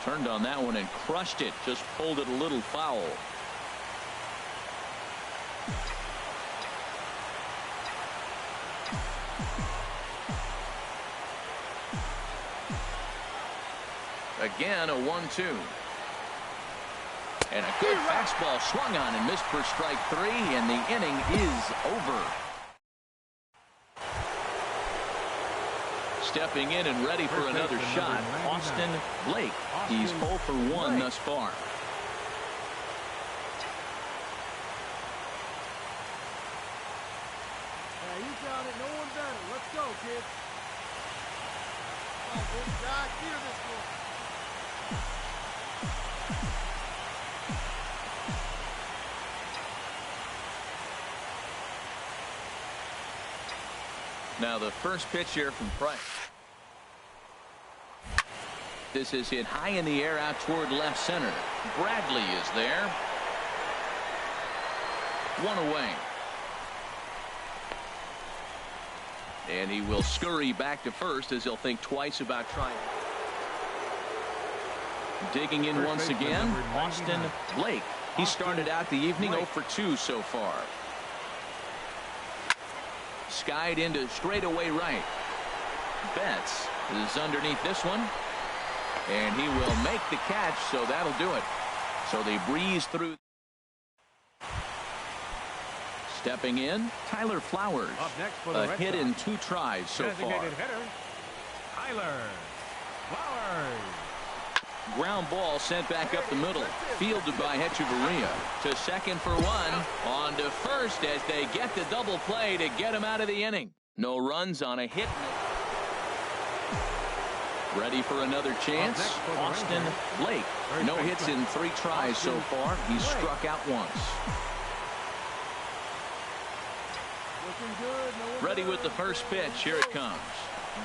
Turned on that one and crushed it. Just pulled it a little foul. Again, a 1-2. And a good fastball swung on and missed for strike 3, and the inning is over. Stepping in and ready for another shot, Austin Blake. He's 0 for 1 thus far. You got it. No one better. Let's go, kids. Come on, big guy. Clear this one. Now the first pitch here from Price. This is hit high in the air out toward left center. Bradley is there. 1 away. And he will scurry back to first as he'll think twice about trying. Digging in once again, Austin Blake. He started out the evening 0 for 2 so far. Skied into straightaway right. Betts is underneath this one. And he will make the catch, so that'll do it. So they breeze through. Stepping in, Tyler Flowers. Up next for the a Red hit Sox. in 2 tries so far. Designated hitter, Tyler Flowers. Ground ball sent back up the middle. Fielded by Hechavarria. To second for 1. On to first as they get the double play to get him out of the inning. No runs on a hit. Ready for another chance. Austin Blake. No hits in 3 tries so far. He's struck out once. Ready with the first pitch. Here it comes.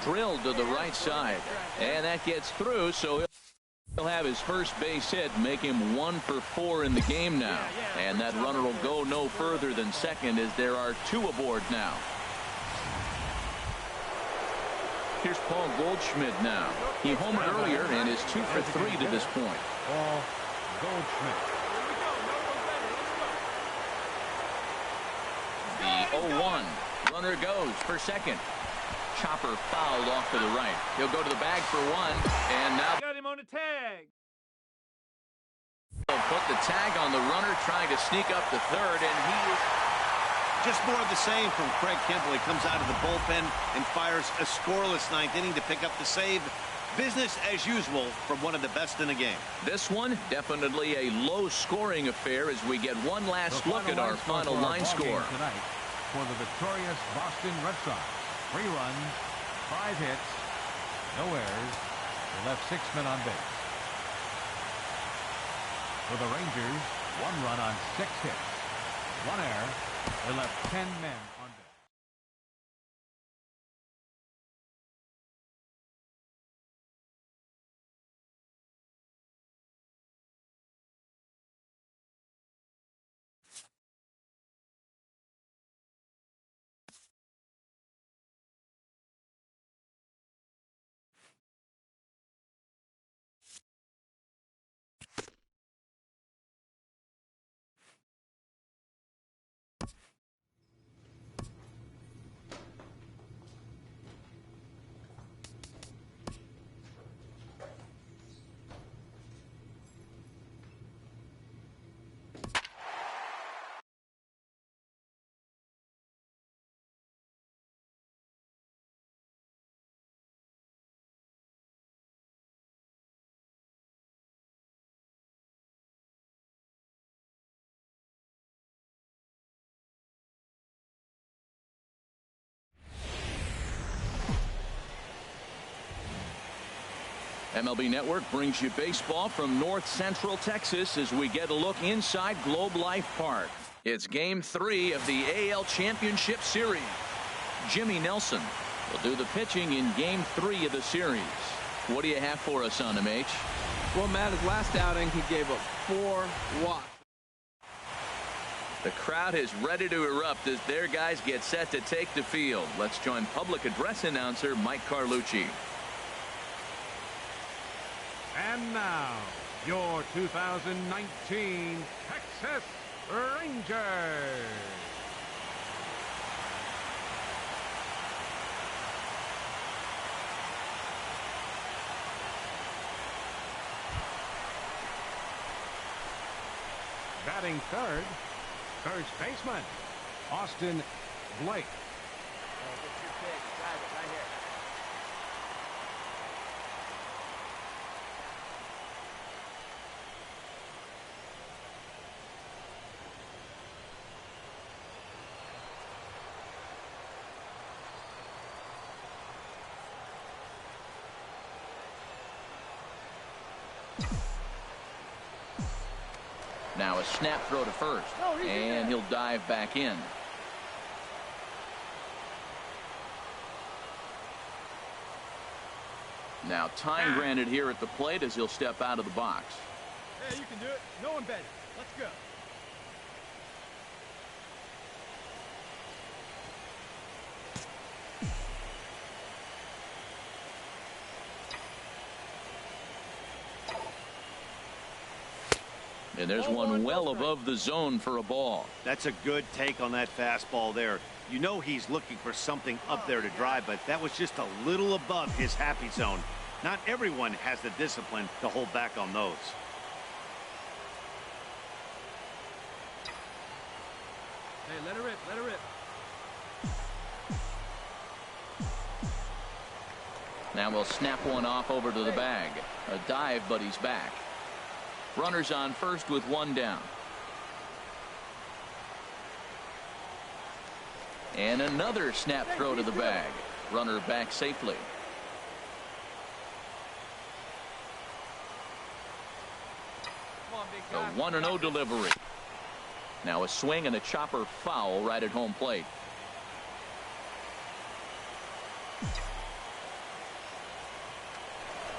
Drilled to the right side. And that gets through, so he'll have his first base hit, make him 1 for 4 in the game now. And that runner will go no further than second as there are 2 aboard now. Here's Paul Goldschmidt now. He homered earlier and is 2 for 3 to this point. Paul Goldschmidt. The 0-1. Runner goes for second. Chopper fouled off to the right. He'll go to the bag for 1. And now Got him on the tag. they'll put the tag on the runner, trying to sneak up to third, and he is. Just more of the same from Craig Kimbrel. He comes out of the bullpen and fires a scoreless 9th inning to pick up the save. Business as usual from one of the best in the game. This one, definitely a low-scoring affair as we get one last look at our final line score. Tonight for the victorious Boston Red Sox. 3 runs, 5 hits, no errors. They left 6 men on base. For the Rangers, 1 run on 6 hits, 1 error. They left 10 men on MLB Network brings you baseball from North Central Texas as we get a look inside Globe Life Park. It's Game 3 of the AL Championship Series. Jimmy Nelson will do the pitching in Game 3 of the series. What do you have for us on him, H? Well, Matt, his last outing, he gave up 4 walks. The crowd is ready to erupt as their guys get set to take the field. Let's join public address announcer Mike Carlucci. And now, your 2019 Texas Rangers. Batting third, first baseman, Austin Blake. Now a snap throw to first, and he'll dive back in. Now time granted here at the plate as he'll step out of the box. Hey, you can do it. No one better. Let's go. And there's one well above the zone for a ball. That's a good take on that fastball there. You know he's looking for something up there to drive, but that was just a little above his happy zone. Not everyone has the discipline to hold back on those. Hey, let her rip. Let her rip. Now we'll snap one off over to the bag. A dive, but he's back. Runners on first with 1 down. And another snap throw to the bag. Runner back safely. The 1-0 delivery. Now a swing and a chopper foul right at home plate.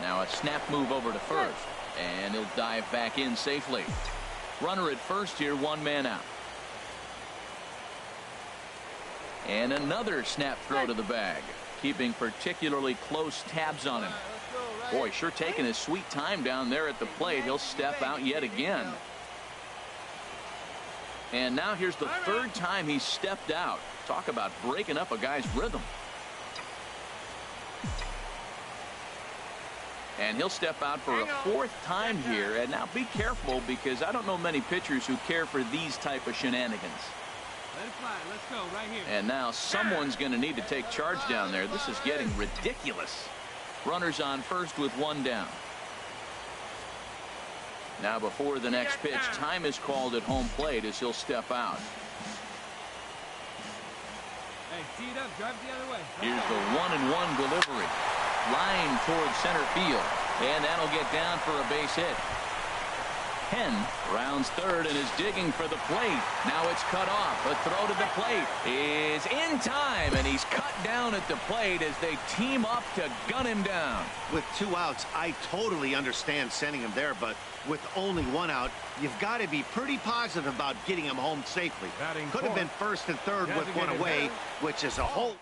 Now a snap move over to first. And he'll dive back in safely. Runner at first here, 1 man out. And another snap throw to the bag. Keeping particularly close tabs on him. Boy, sure taking his sweet time down there at the plate. He'll step out yet again. And now here's the 3rd time he's stepped out. Talk about breaking up a guy's rhythm. And he'll step out for a 4th time here. And now be careful, because I don't know many pitchers who care for these type of shenanigans. Let it fly. Let's go right here. And now someone's going to need to take charge down there. This is getting ridiculous. Runners on first with 1 down. Now before the next pitch, time is called at home plate as he'll step out. Hey, tee it up. Drive it the other way. Here's the 1-1 delivery. Line towards center field. And that'll get down for a base hit. Henn rounds third and is digging for the plate. Now it's cut off. A throw to the plate is in time, and he's cut down at the plate as they team up to gun him down. With 2 outs, I totally understand sending him there, but with only 1 out, you've got to be pretty positive about getting him home safely. Could have been first and third with 1 away, which is a whole...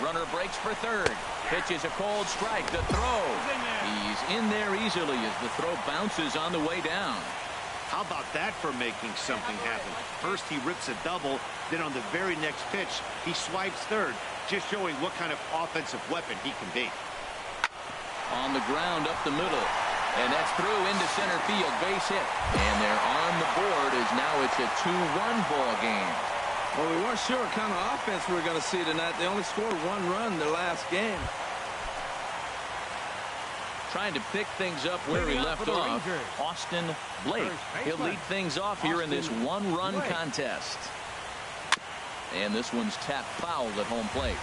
Runner breaks for third. Pitches a cold strike. The throw. He's in there easily as the throw bounces on the way down. How about that for making something happen? First he rips a double, then on the very next pitch he swipes third, just showing what kind of offensive weapon he can be. On the ground up the middle, and that's through into center field. Base hit, and they're on the board as now it's a 2-1 ball game. Well, we weren't sure what kind of offense we were going to see tonight. They only scored 1 run in the last game. Trying to pick things up where he left off. Austin Blake. He'll lead things off here in this 1-run contest. And this one's tapped foul at home plate.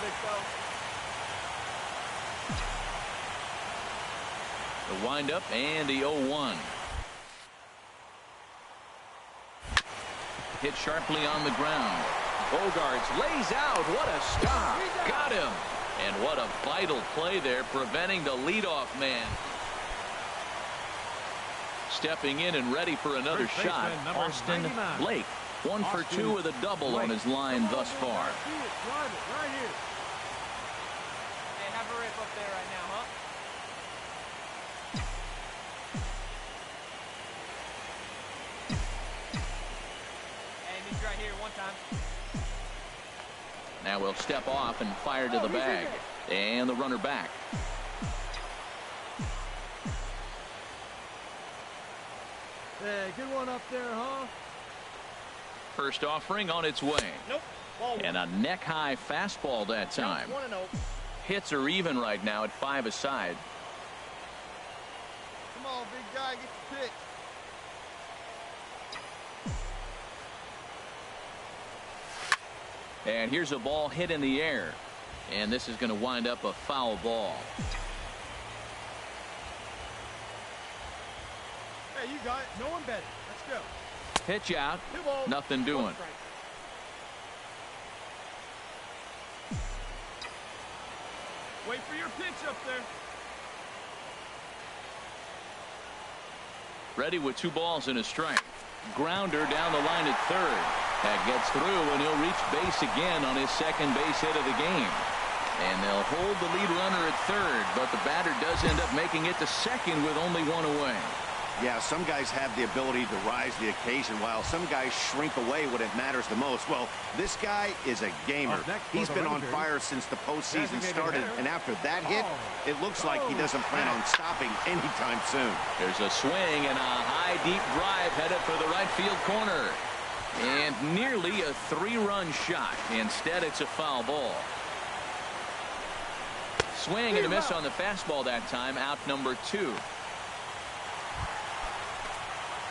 big fella. The windup and the 0-1. Hit sharply on the ground. Bogaerts lays out. What a stop. Got him. And what a vital play there, preventing the leadoff man. Stepping in and ready for another shot, Austin Blake. 1 for 2 with a double on his line thus far. Hey, have a rip up there right now, huh? Hey, he's right here one time. Now we'll step off and fire to the bag. And the runner back. Hey, good one up there, huh? First offering on its way. Nope. And a neck-high fastball that time. 1-0. Hits are even right now at 5 aside. Come on, big guy, get the pitch. And here's a ball hit in the air. And this is going to wind up a foul ball. Hey, you got it. No one better. Let's go. Pitch out. Two balls. Nothing doing. One strike. Wait for your pitch up there. Ready with 2 balls and a strike. Grounder down the line at third. That gets through, and he'll reach base again on his second base hit of the game. And they'll hold the lead runner at third, but the batter does end up making it to second with only 1 away. Yeah, some guys have the ability to rise the occasion while some guys shrink away when it matters the most. Well, this guy is a gamer. He's been on fire since the postseason started, and after that hit, it looks like he doesn't plan on stopping anytime soon. There's a swing and a high, deep drive headed for the right field corner. And nearly a 3-run shot. Instead, it's a foul ball. Swing and a miss on the fastball that time. Out number 2.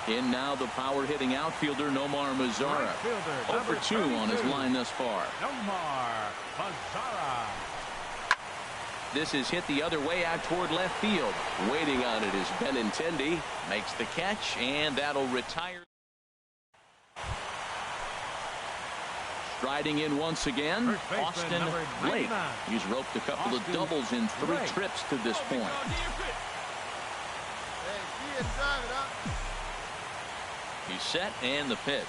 In now the power-hitting outfielder Nomar Mazara. 0 for 2 on his line thus far. Nomar Mazara. This is hit the other way out toward left field. Waiting on it is Benintendi. Makes the catch, and that'll retire. Striding in once again, Austin Blake. He's roped a couple of doubles in 3 trips to this point. He's set, and the pitch.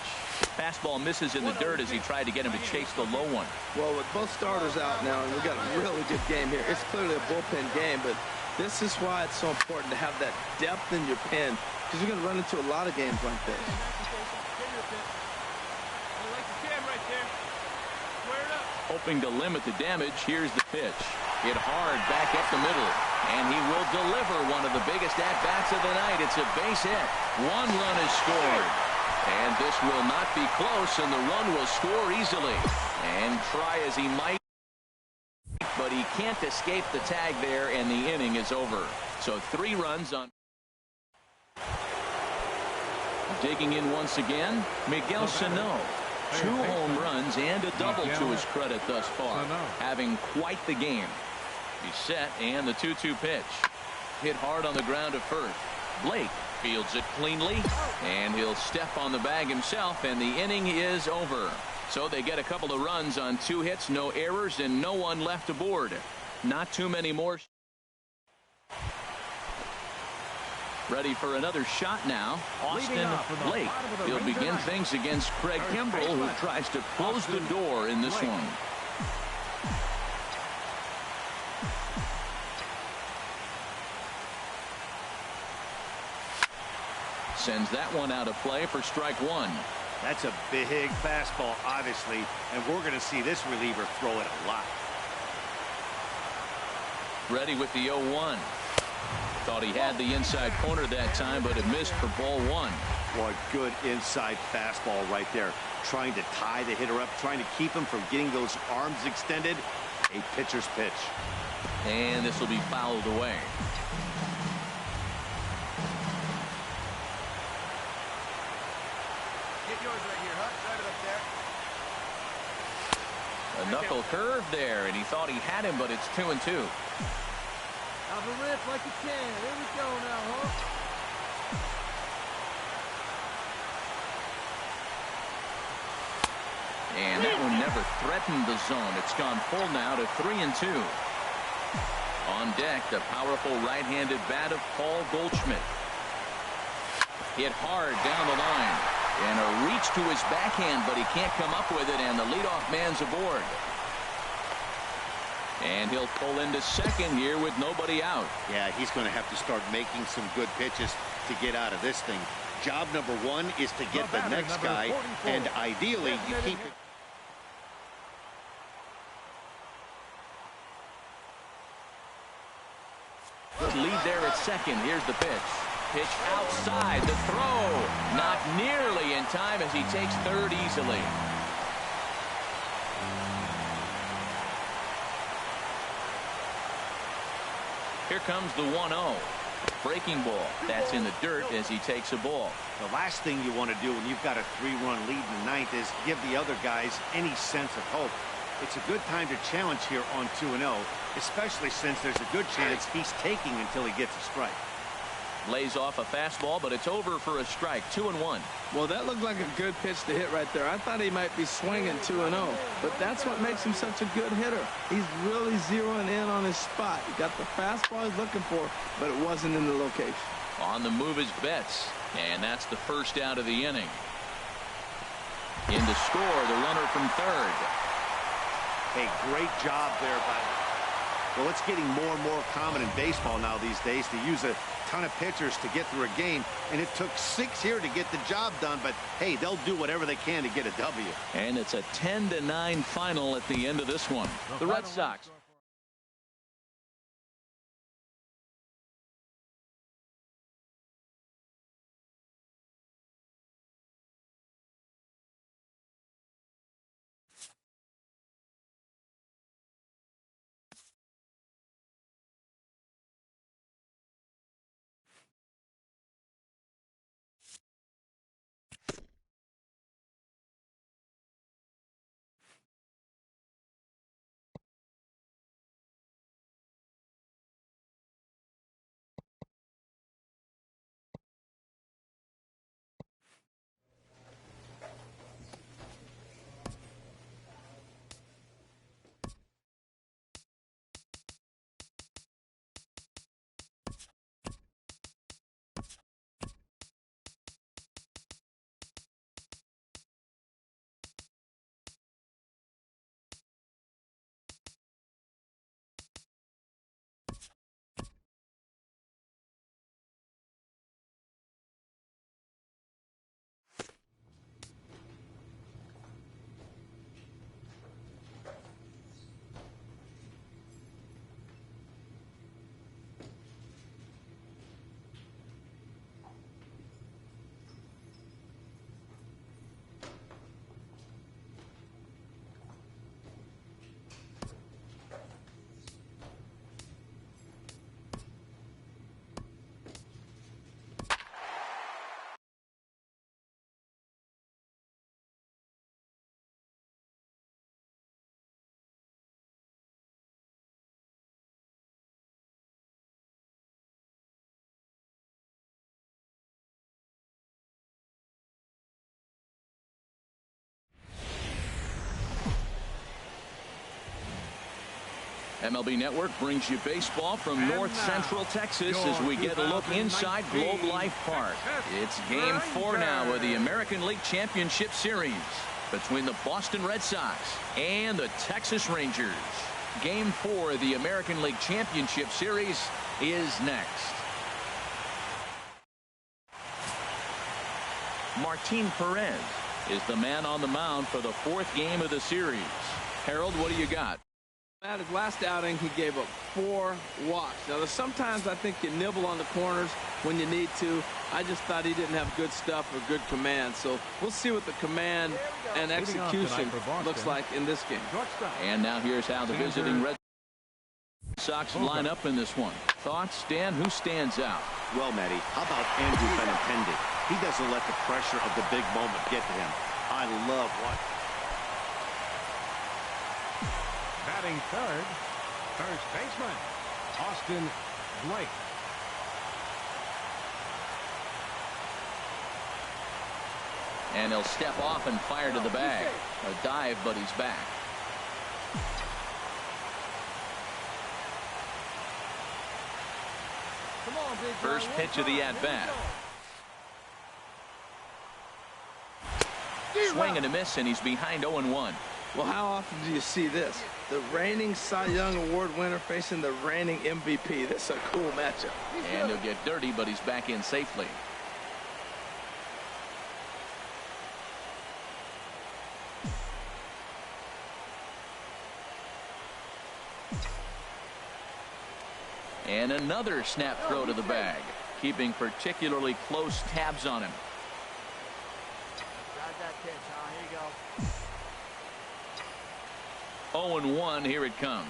Fastball misses in the dirt as he tried to get him to chase the low one. Well, with both starters out now, and we've got a really good game here. It's clearly a bullpen game, but this is why it's so important to have that depth in your pen, because you're going to run into a lot of games like this. Hoping to limit the damage, here's the pitch. Hit hard back up the middle, and he will deliver one of the biggest at-bats of the night. It's a base hit. 1 run is scored. And this will not be close, and the run will score easily. And try as he might, but he can't escape the tag there, and the inning is over. So 3 runs on. Digging in once again, Miguel Sano. 2 home runs and a double to his credit thus far, having quite the game. He's set, and the 2-2 pitch. Hit hard on the ground at first. Blake fields it cleanly, and he'll step on the bag himself, and the inning is over. So they get a couple of runs on 2 hits, no errors, and no one left aboard. Not too many more. Ready for another shot now. Austin Blake. He'll begin things against Craig Kimbrell, who tries to close the door in this one. Sends that one out of play for strike 1. That's a big fastball, obviously, and we're going to see this reliever throw it a lot. Ready with the 0-1. Thought he had the inside corner that time, but it missed for ball 1. What good inside fastball right there. Trying to tie the hitter up, trying to keep him from getting those arms extended. A pitcher's pitch. And this will be fouled away. Get yours right here, huh? Drive it up there. A knuckle curve there, and he thought he had him, but it's 2-2. Have a rip like you can. Here we go now, huh? And that one never threatened the zone. It's gone full now to 3-2. On deck, the powerful right-handed bat of Paul Goldschmidt. Hit hard down the line. And a reach to his backhand, but he can't come up with it, and the leadoff man's aboard. And he'll pull into second here with nobody out. Yeah, he's going to have to start making some good pitches to get out of this thing. Job number one is to get the next guy, and ideally you keep it. Good lead there at second. Here's the pitch. Pitch outside. The throw. Not nearly in time as he takes third easily. Here comes the 1-0. Breaking ball. That's in the dirt as he takes a ball. The last thing you want to do when you've got a 3-run lead in the ninth is give the other guys any sense of hope. It's a good time to challenge here on 2-0, especially since there's a good chance he's taking until he gets a strike. Lays off a fastball, but it's over for a strike. 2-1. Well, that looked like a good pitch to hit right there. I thought he might be swinging 2-0, but that's what makes him such a good hitter. He's really zeroing in on his spot. He got the fastball he's looking for, but it wasn't in the location. On the move is Betts, and that's the first out of the inning. In to score, the runner from third. Hey, great job there by... Well, it's getting more and more common in baseball now these days to use a ton of pitchers to get through a game, and it took 6 here to get the job done, but hey, they'll do whatever they can to get a W. And it's a 10-9 final at the end of this one. The Red Sox. MLB Network brings you baseball from North Central Texas as we get a look inside Globe Life Park. It's Game 4 now of the American League Championship Series between the Boston Red Sox and the Texas Rangers. Game 4 of the American League Championship Series is next. Martin Perez is the man on the mound for the fourth game of the series. Harold, what do you got? At his last outing, he gave up 4 walks. Now, sometimes I think you nibble on the corners when you need to. I just thought he didn't have good stuff or good command. So we'll see what the command and execution looks like in this game. And now here's how the visiting Red Sox line up in this one. Thoughts, Dan? Who stands out? Well, Matty, how about Andrew Benintendi? He doesn't let the pressure of the big moment get to him. I love what. Batting third, first baseman, Austin Blake. And he'll step off and fire to the bag. A dive, but he's back. Come on, big guy. First pitch of the at-bat. Swing and a miss, and he's behind 0-1. Well, how often do you see this? The reigning Cy Young Award winner facing the reigning MVP. This is a cool matchup. And he'll get dirty, but he's back in safely. And another snap throw to the bag, keeping particularly close tabs on him. Got that pitch, huh? Here you go. 0-1, here it comes.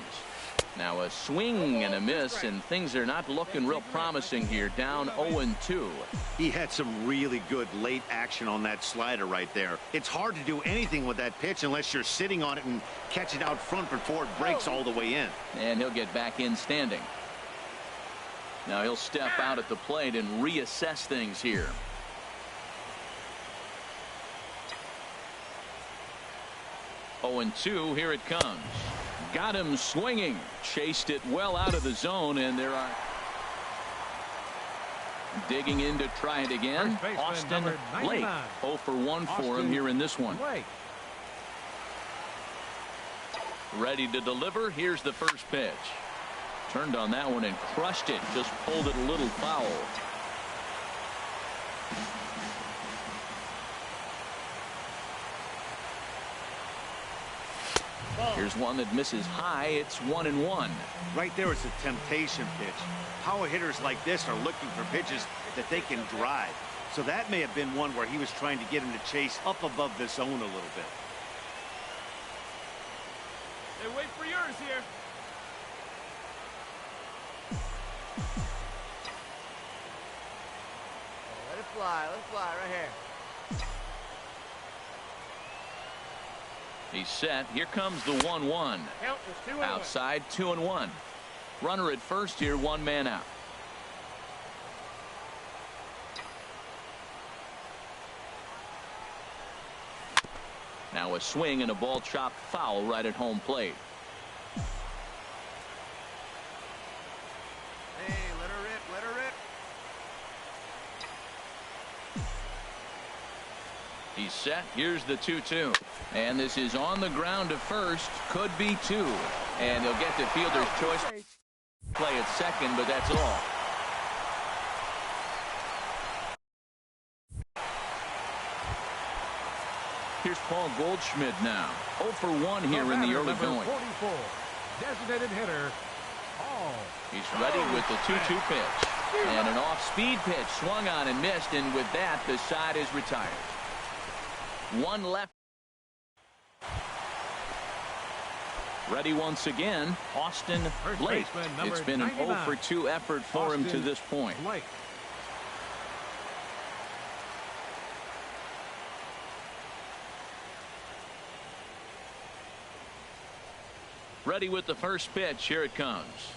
Now a swing and a miss, and things are not looking real promising here. Down 0-2. He had some really good late action on that slider right there. It's hard to do anything with that pitch unless you're sitting on it and catch it out front before it breaks all the way in. And he'll get back in standing. Now he'll step out at the plate and reassess things here. Oh, and 2, here it comes. Got him swinging. Chased it well out of the zone, and there are digging in to try it again. Austin Blake. 0 for 1 for him here in this one. Ready to deliver. Here's the first pitch. Turned on that one and crushed it. Just pulled it a little foul. Here's one that misses high. It's 1-1. Right there is a temptation pitch. Power hitters like this are looking for pitches that they can drive. So that may have been one where he was trying to get him to chase up above the zone a little bit. Hey, wait for yours here. Let it fly right here. He's set. Here comes the 1-1. Count is 2-1. Outside, 2-1. Runner at first here, 1 man out. Now a swing and a ball chopped foul right at home plate. Hey, let her rip, let her rip. He's set. Here's the 2-2. And this is on the ground to first. Could be 2. And he'll get the fielder's choice. Play at second, but that's all. Here's Paul Goldschmidt now. 0 for 1 here in the early going. 44, designated hitter, Paul. He's ready with the 2-2 pitch. And an off-speed pitch swung on and missed. And with that, the side is retired. 1 left. Ready once again, Austin Blake. It's been an 0 for 2 effort for him to this point. Blake. Ready with the first pitch. Here it comes.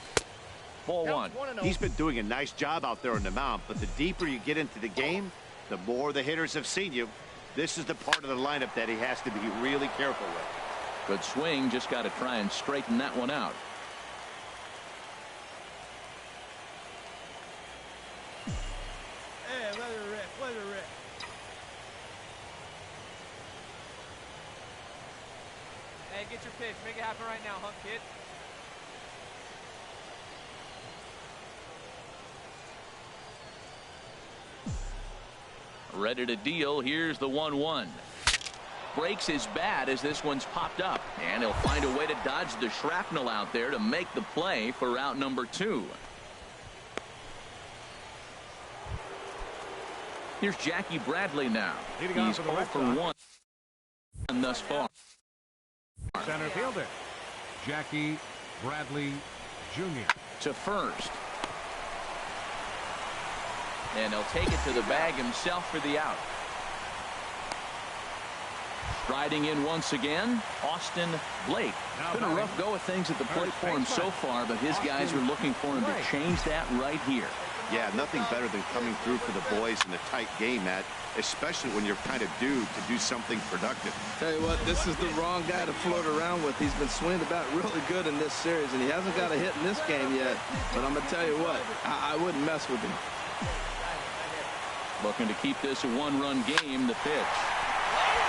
Ball 1. He's been doing a nice job out there on the mound, but the deeper you get into the game, the more the hitters have seen you. This is the part of the lineup that he has to be really careful with. Good swing. Just got to try and straighten that one out. Hey, let her rip, let her rip. Hey, get your pitch. Make it happen right now, hunk kid. Ready to deal. Here's the 1-1. Breaks his bat as this one's popped up. And he'll find a way to dodge the shrapnel out there to make the play for out number 2. Here's Jackie Bradley now. He's 0 for 1 thus far. Center fielder, Jackie Bradley Jr. To first. And he'll take it to the bag himself for the out. Riding in once again, Austin Blake. Been a rough go of things at the plate for him so far, but his guys are looking for him to change that right here. Yeah, nothing better than coming through for the boys in a tight game, Matt, especially when you're kind of due to do something productive. Tell you what, this is the wrong guy to float around with. He's been swinging the bat really good in this series, and he hasn't got a hit in this game yet. But I'm going to tell you what, I wouldn't mess with him. Looking to keep this a one-run game, the pitch.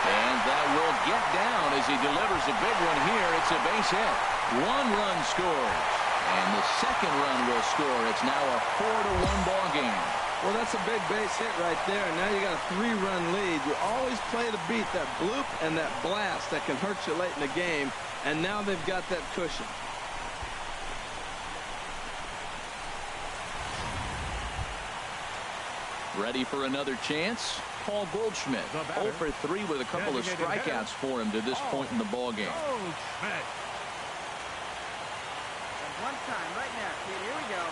And that will get down as he delivers a big one here. It's a base hit. One run scores. And the second run will score. It's now a 4-1 ball game. Well, that's a big base hit right there. And now you got a 3-run lead. You always play to beat that bloop and that blast that can hurt you late in the game. And now they've got that cushion. Ready for another chance? Paul Goldschmidt, 0 for 3 with a couple of strikeouts for him to this point in the ball game. Goldschmidt. One time, right now, kid. Here we go.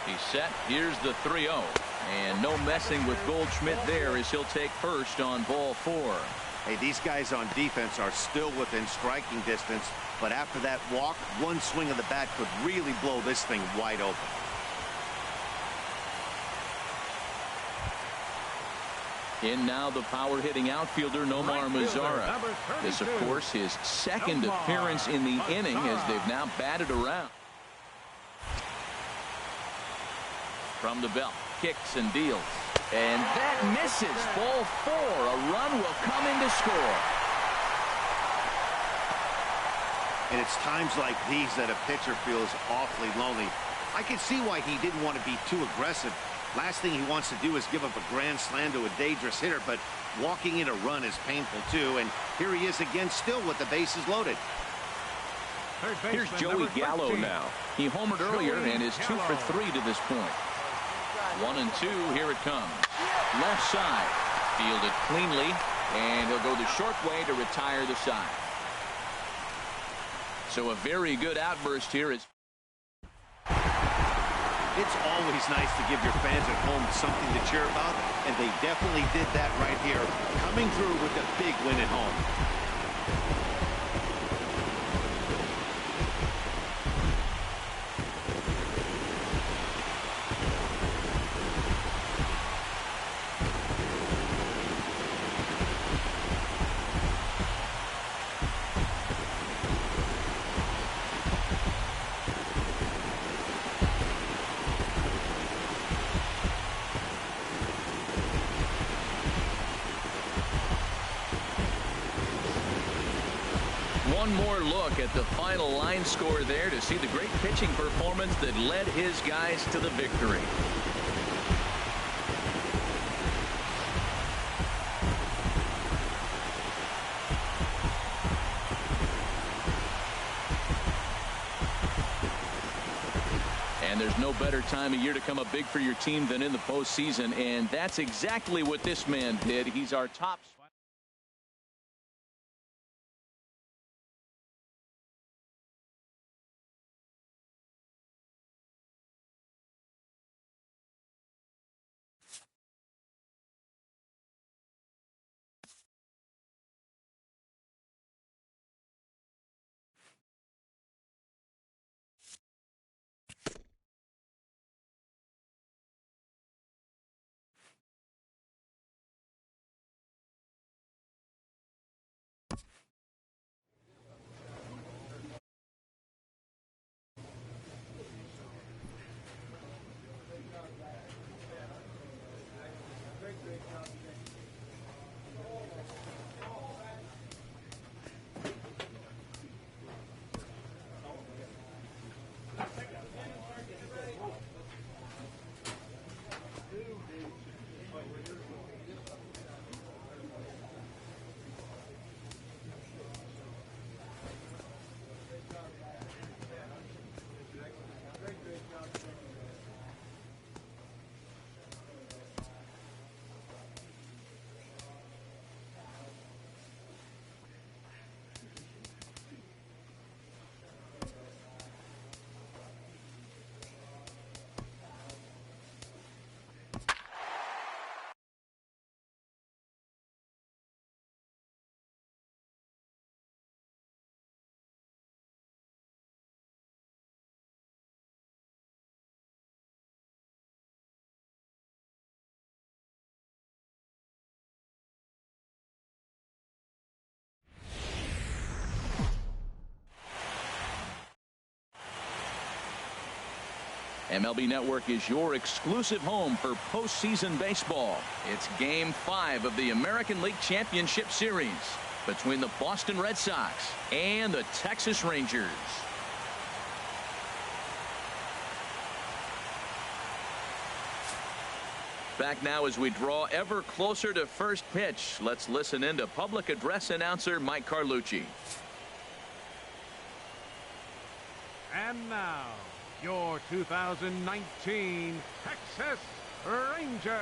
He's set. Here's the 3-0. And no messing with Goldschmidt there as he'll take first on ball 4. Hey, these guys on defense are still within striking distance, but after that walk, one swing of the bat could really blow this thing wide open. In now the power-hitting outfielder Nomar Mazara. This, of course, his second appearance in the inning as they've now batted around. From the belt, kicks and deals. And that misses. Ball 4. A run will come in to score. And it's times like these that a pitcher feels awfully lonely. I can see why he didn't want to be too aggressive. Last thing he wants to do is give up a grand slam to a dangerous hitter, but walking in a run is painful too. And here he is again, still with the bases loaded. Here's Joey Gallo now. He homered earlier and is 2 for 3 to this point. 1 and 2. Here it comes. Left side. Fielded cleanly, and he'll go the short way to retire the side. So a very good outburst here. It's always nice to give your fans at home something to cheer about, and they definitely did that right here, coming through with a big win at home. One more look at the final line score there to see the great pitching performance that led his guys to the victory. And there's no better time of year to come up big for your team than in the postseason, and that's exactly what this man did. He's our top MLB Network is your exclusive home for postseason baseball. It's Game 5 of the American League Championship Series between the Boston Red Sox and the Texas Rangers. Back now as we draw ever closer to first pitch. Let's listen in to public address announcer Mike Carlucci. And now, your 2019 Texas Rangers.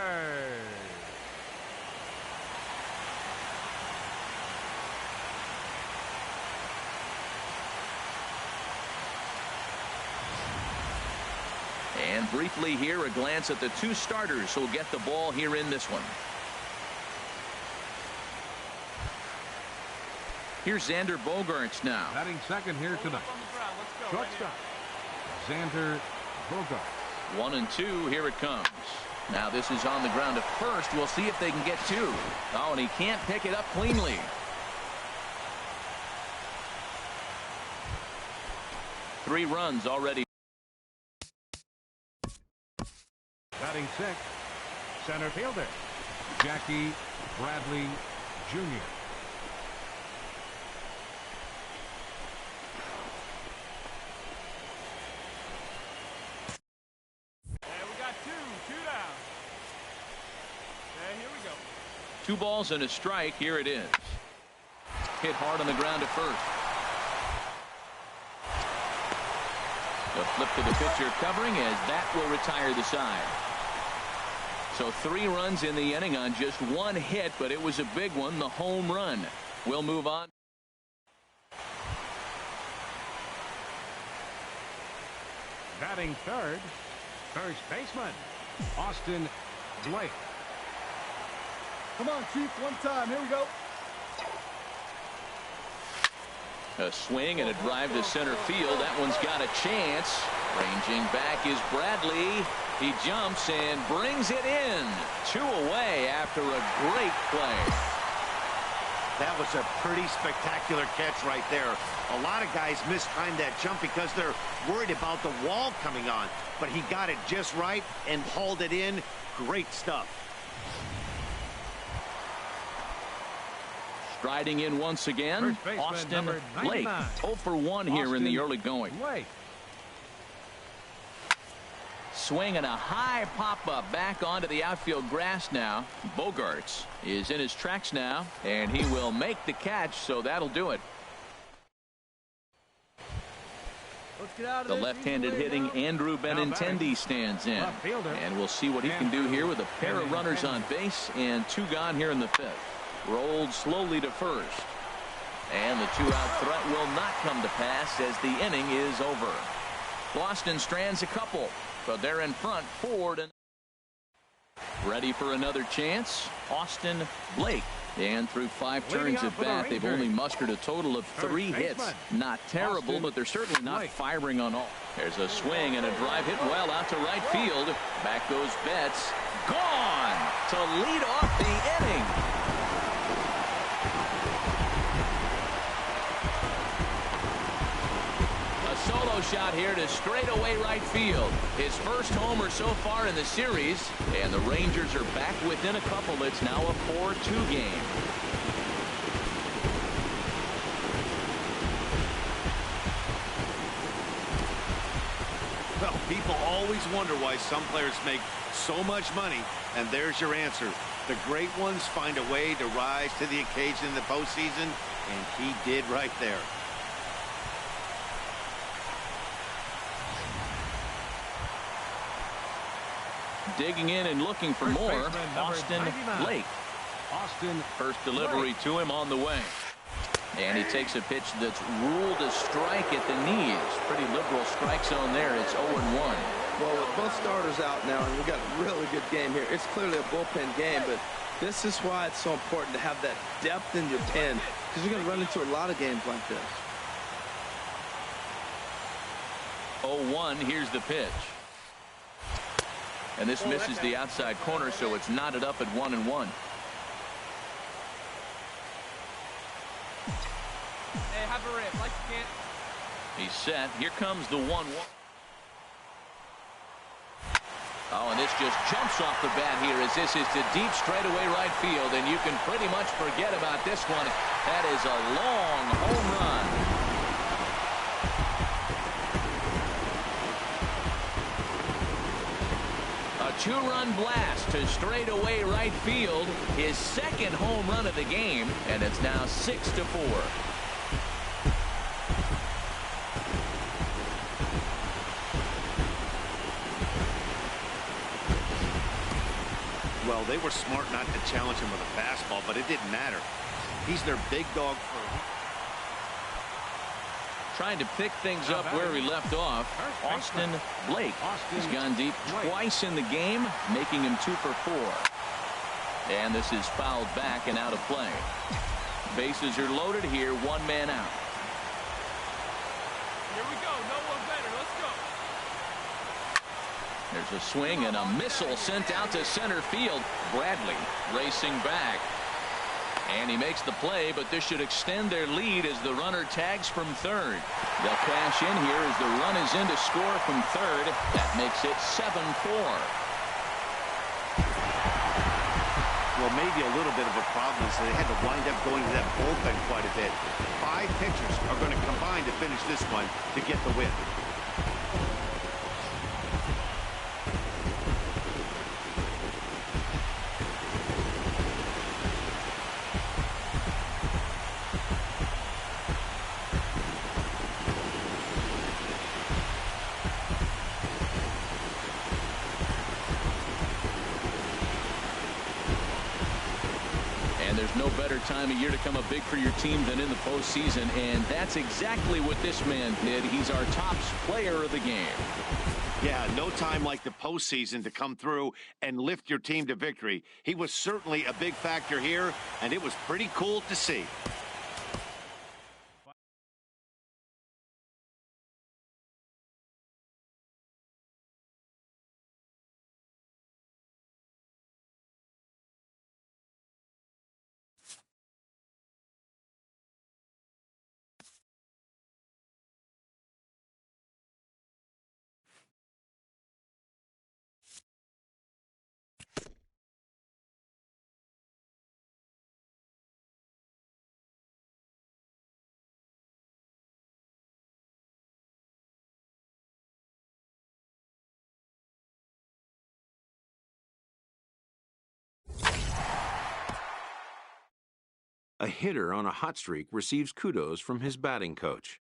And briefly here, a glance at the two starters who'll get the ball here in this one. Here's Xander Bogaerts now. Batting second here tonight. Shortstop, Xander Bogaerts. 1-2. Here it comes. Now this is on the ground at first. We'll see if they can get two. Oh, and he can't pick it up cleanly. Three runs already. Batting sixth, center fielder, Jackie Bradley Jr. Two balls and a strike. Here it is. Hit hard on the ground at first. The flip to the pitcher covering as that will retire the side. So 3 runs in the inning on just 1 hit, but it was a big one, the home run. We'll move on. Batting third, first baseman, Austin Blake. Come on, Chief, one time. Here we go. A swing and a drive to center field. That one's got a chance. Ranging back is Bradley. He jumps and brings it in. 2 away after a great play. That was a pretty spectacular catch right there. A lot of guys mistimed that jump because they're worried about the wall coming on. But he got it just right and hauled it in. Great stuff. Striding in once again, Austin Blake. 0 for 1 here in the early going. Swing and a high pop-up back onto the outfield grass now. Bogaerts is in his tracks now, and he will make the catch, so that'll do it. The left-handed hitting Andrew Benintendi stands in, and we'll see what he can do here with a pair of runners on base and 2 gone here in the 5th. Rolled slowly to first. And the 2-out threat will not come to pass as the inning is over. Boston strands a couple, but they're in front 4-0. Ready for another chance. Austin Blake. And through 5 turns at bat, they've only mustered a total of 3 hits. Not terrible, but they're certainly not firing on all. There's a swing and a drive hit well out to right field. Back goes Betts. Gone to lead off the inning. Solo shot here to straightaway right field. His first homer so far in the series, and the Rangers are back within a couple. It's now a 4-2 game. Well, people always wonder why some players make so much money, and there's your answer. The great ones find a way to rise to the occasion in the postseason, and he did right there. Digging in and looking for more, Austin Blake. First delivery to him on the way. And he takes a pitch that's ruled a strike at the knees. Pretty liberal strike zone there. It's 0-1. Well, with both starters out now, and we've got a really good game here. It's clearly a bullpen game, but this is why it's so important to have that depth in your pen, because you're going to run into a lot of games like this. 0-1. Here's the pitch. And this misses the outside corner, so it's knotted up at 1-1. Hey, have a rip like you can. He's set. Here comes the 1-1. Oh, and this just jumps off the bat here as this is to deep straightaway right field, and you can pretty much forget about this one. That is a long home run. A two-run blast to straightaway right field, his second home run of the game, and it's now 6-4. Well, they were smart not to challenge him with a fastball, but it didn't matter. He's their big dog. Trying to pick things up where he left off. Austin Blake. He's gone deep twice in the game, making him 2 for 4. And this is fouled back and out of play. Bases are loaded here, 1 man out. Here we go. No one better. Let's go. There's a swing and a missile sent out to center field. Bradley racing back. And he makes the play, but this should extend their lead as the runner tags from third. They'll cash in here as the run is in to score from third. That makes it 7-4. Well, maybe a little bit of a problem is they had to wind up going to that bullpen quite a bit. 5 pitchers are going to combine to finish this one to get the win. Time of year to come up big for your team than in the postseason, and that's exactly what this man did. He's our top player of the game. Yeah, no time like the postseason to come through and lift your team to victory. He was certainly a big factor here, and it was pretty cool to see. A hitter on a hot streak receives kudos from his batting coach.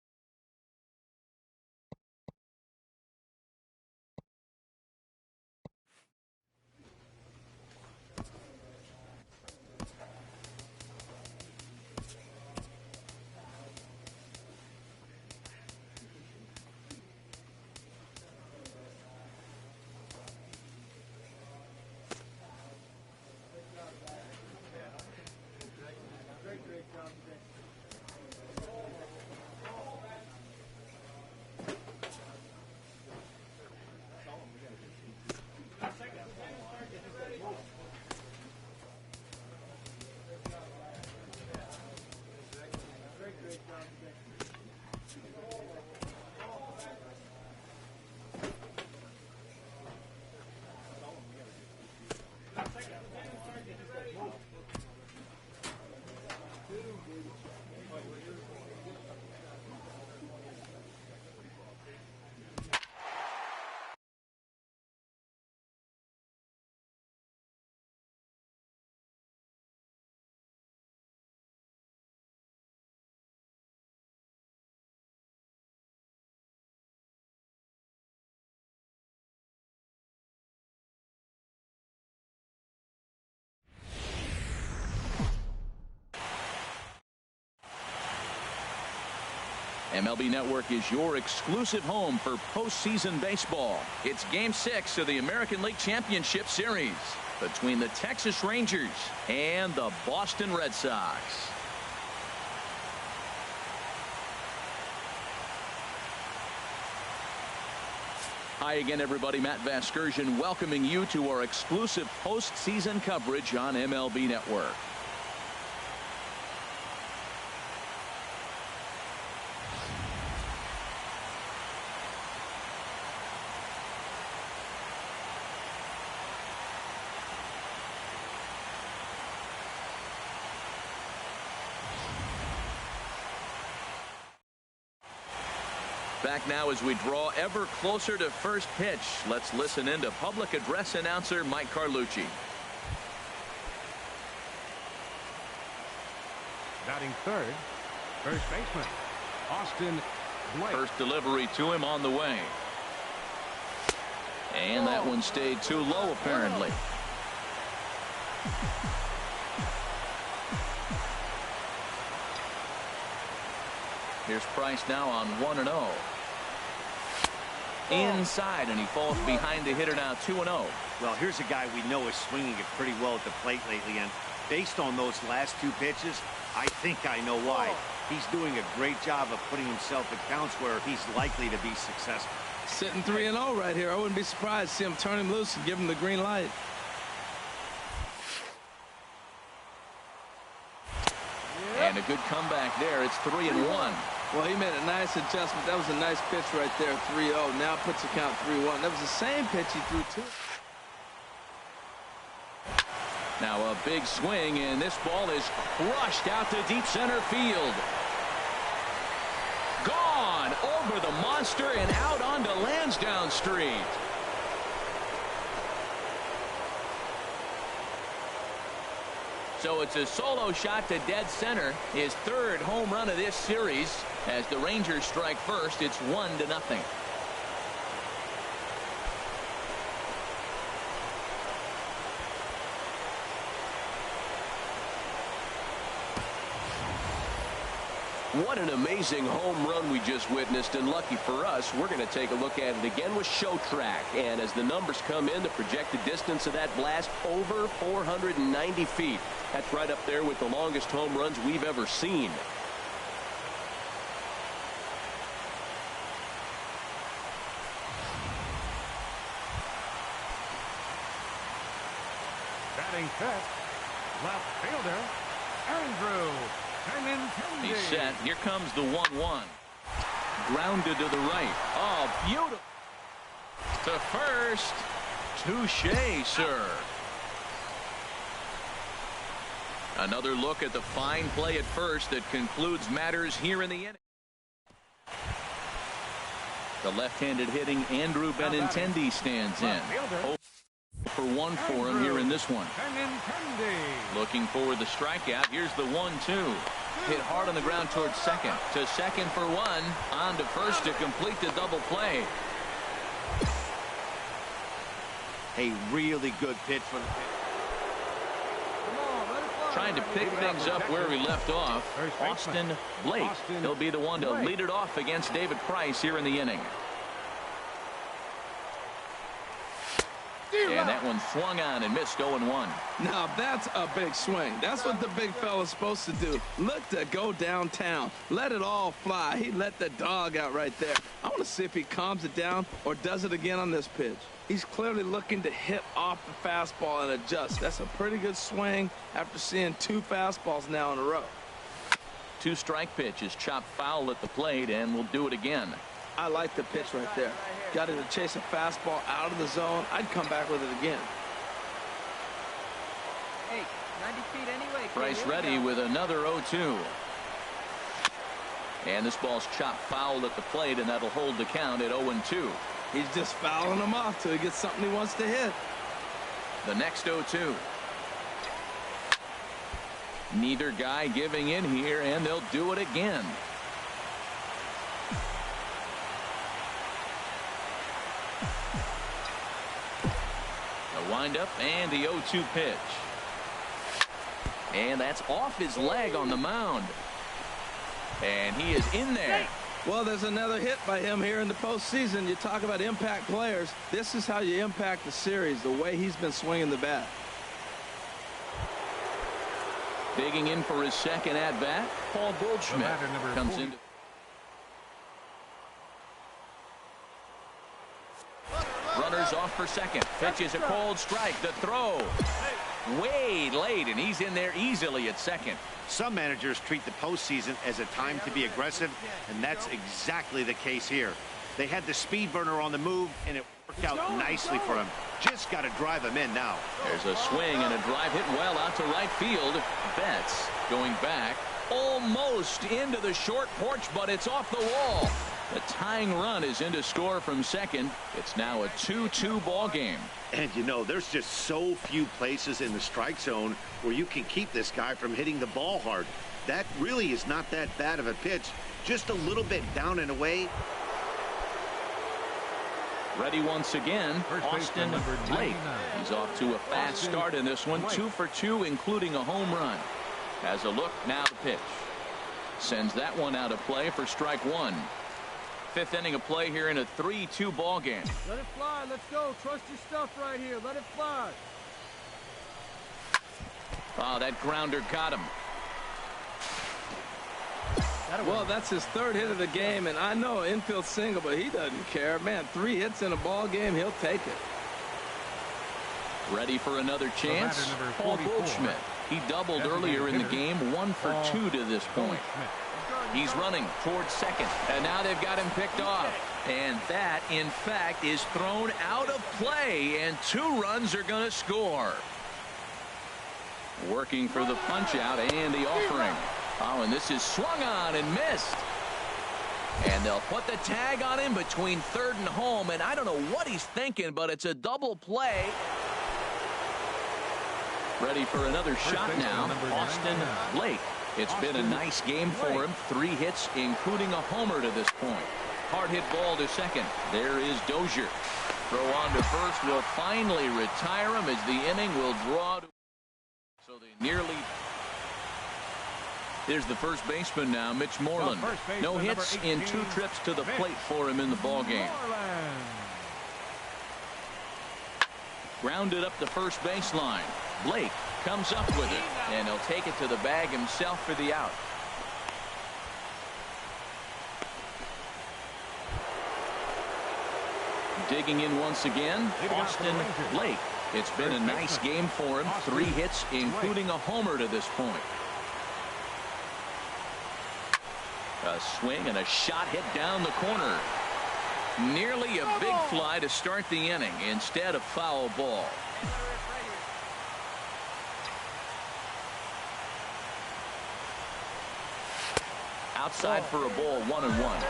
MLB Network is your exclusive home for postseason baseball. It's Game 6 of the American League Championship Series between the Texas Rangers and the Boston Red Sox. Hi again, everybody. Matt Vasgersian welcoming you to our exclusive postseason coverage on MLB Network. Back now as we draw ever closer to first pitch. Let's listen in to public address announcer Mike Carlucci. Batting third, first baseman Austin Blake. First delivery to him on the way. And that one stayed too low apparently. Here's Price now on 1-0. Inside, and he falls behind the hitter now 2-0. Well, here's a guy we know is swinging it pretty well at the plate lately, and based on those last two pitches, I think I know why. He's doing a great job of putting himself in counts where he's likely to be successful. Sitting 3-0 right here. I wouldn't be surprised to see him turn him loose and give him the green light. And a good comeback there. It's 3-1. Well, he made a nice adjustment. That was a nice pitch right there, 3-0. Now puts the count 3-1. That was the same pitch he threw too. Now a big swing, and this ball is crushed out to deep center field. Gone over the monster and out onto Lansdowne Street. So it's a solo shot to dead center, his third home run of this series. As the Rangers strike first, it's 1-0. What an amazing home run we just witnessed, and lucky for us, we're going to take a look at it again with Show Track. And as the numbers come in, the projected distance of that blast over 490 feet. That's right up there with the longest home runs we've ever seen. Batting fifth, left fielder Andrew Benintendi. He's set. Here comes the 1-1. Grounded to the right. Oh, beautiful. To first. Touché, sir. Another look at the fine play at first that concludes matters here in the inning. The left-handed hitting Andrew Benintendi stands in. For one for him here in this one. Looking for the strikeout. Here's the 1-2. Hit hard on the ground towards second. To second for one. On to first to complete the double play. A really good pitch for the pitch. Trying to pick things up where we left off. Austin Blake. He'll be the one to lead it off against David Price here in the inning. And that one swung on and missed 0-1. Now that's a big swing. That's what the big fella's supposed to do. Look to go downtown. Let it all fly. He let the dog out right there. I want to see if he calms it down or does it again on this pitch. He's clearly looking to hit off the fastball and adjust. That's a pretty good swing after seeing two fastballs now in a row. Two-strike pitch is chopped foul at the plate, and we'll do it again. I like the pitch right there. Got him to chase a fastball out of the zone. I'd come back with it again. Hey, 90 feet anyway. Price ready with another 0-2. And this ball's chopped foul at the plate, and that'll hold the count at 0-2. He's just fouling him off till he gets something he wants to hit. The next 0-2. Neither guy giving in here, and they'll do it again. The windup and the 0-2 pitch. And that's off his leg on the mound. And he is in there. Well, there's another hit by him here in the postseason. You talk about impact players. This is how you impact the series, the way he's been swinging the bat. Digging in for his second at-bat, Paul Goldschmidt comes in. Runners off for second. Pitch is a cold strike. The throw. Way late, and he's in there easily at second. Some managers treat the postseason as a time to be aggressive, and that's exactly the case here. They had the speed burner on the move, and it worked out nicely for him. Just got to drive him in now. There's a swing and a drive hit well out to right field. Betts going back almost into the short porch, but it's off the wall. The tying run is in to score from second. It's now a 2-2 ball game. And you know, there's just so few places in the strike zone where you can keep this guy from hitting the ball hard. That really is not that bad of a pitch. Just a little bit down and away. Ready once again, Austin Blake. He's off to a fast start in this one. 2 for 2, including a home run. Has a look, now the pitch. Sends that one out of play for strike one. Fifth inning of play here in a 3-2 ball game. Let it fly. Let's go. Trust your stuff right here. Let it fly. Oh, that grounder got him. Well, that's his third hit of the game, and I know infield single, but he doesn't care. Man, 3 hits in a ball game, he'll take it. Ready for another chance? Paul Goldschmidt. He doubled earlier in the game, 1 for 2 to this point. He's running towards second, and now they've got him picked off. And that, in fact, is thrown out of play, and 2 runs are going to score. Working for the punch-out and the offering. Oh, and this is swung on and missed. And they'll put the tag on him between third and home, and I don't know what he's thinking, but it's a double play. Ready for another shot now, Austin Blake. It's been a nice game for him. 3 hits, including a homer to this point. Hard hit ball to second. There is Dozier. Throw on to first will finally retire him as the inning will draw to. So they nearly. Here's the first baseman now, Mitch Moreland. No hits in 2 trips to the plate for him in the ball game. Grounded up the first baseline. Blake comes up with it, and he'll take it to the bag himself for the out. Digging in once again, Austin Blake. It's been a nice game for him. 3 hits, including a homer to this point. A swing and a shot hit down the corner. Nearly a big fly to start the inning instead of foul ball. Outside for a ball, 1-1.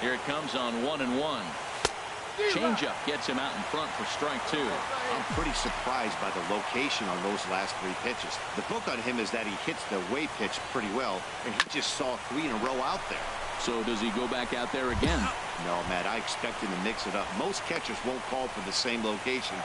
Here it comes on 1-1. Changeup gets him out in front for strike 2. I'm pretty surprised by the location on those last 3 pitches. The book on him is that he hits the way pitch pretty well, and he just saw 3 in a row out there. So does he go back out there again? No, Matt, I expect him to mix it up. Most catchers won't call for the same location.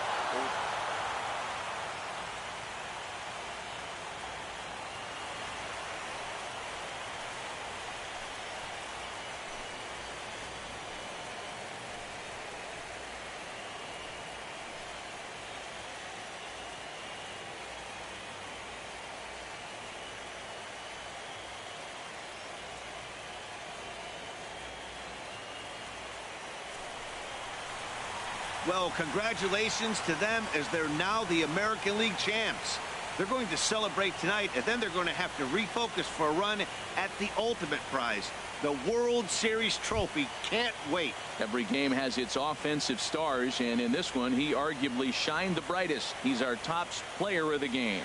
Well, congratulations to them as they're now the American League champs. They're going to celebrate tonight, and then they're going to have to refocus for a run at the ultimate prize, the World Series trophy. Can't wait. Every game has its offensive stars, and in this one, he arguably shined the brightest. He's our top player of the game.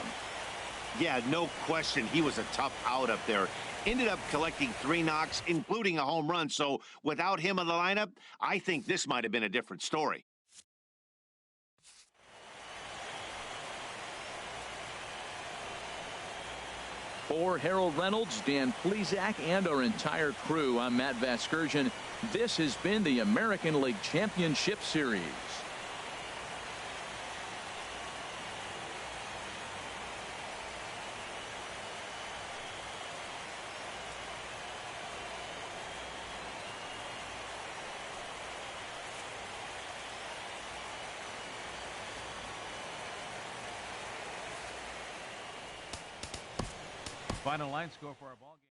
Yeah, no question. He was a tough out up there. Ended up collecting 3 knocks, including a home run. So without him in the lineup, I think this might have been a different story. For Harold Reynolds, Dan Plesac, and our entire crew, I'm Matt Vasgersian. This has been the American League Championship Series. Final line score for our ball game.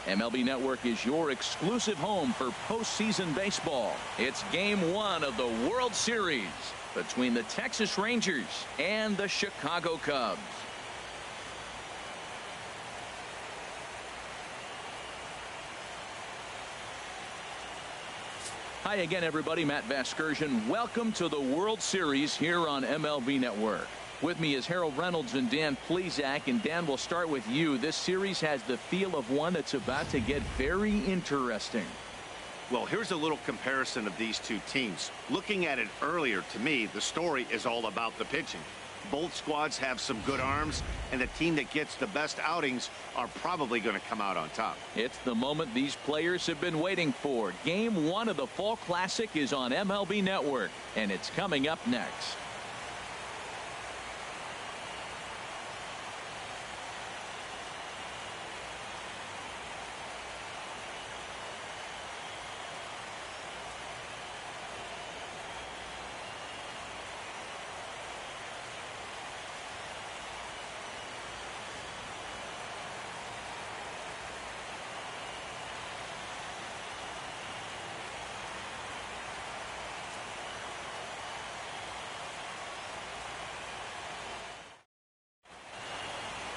MLB Network is your exclusive home for postseason baseball. It's Game 1 of the World Series between the Texas Rangers and the Chicago Cubs. Hi again, everybody. Matt Vasgersian. Welcome to the World Series here on MLB Network. With me is Harold Reynolds and Dan Plesac. And Dan, we'll start with you. This series has the feel of one that's about to get very interesting. Well, here's a little comparison of these two teams. Looking at it earlier, to me, the story is all about the pitching. Both squads have some good arms, and the team that gets the best outings are probably going to come out on top. It's the moment these players have been waiting for. Game 1 of the Fall Classic is on MLB Network, and it's coming up next.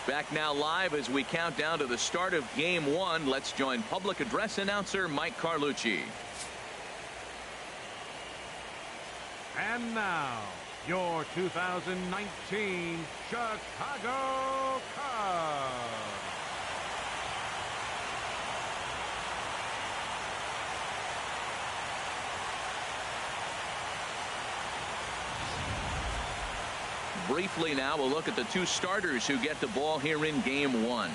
Back now live as we count down to the start of Game 1. Let's join public address announcer Mike Carlucci. And now, your 2019 Chicago Cubs. Briefly now, we'll look at the two starters who get the ball here in Game 1.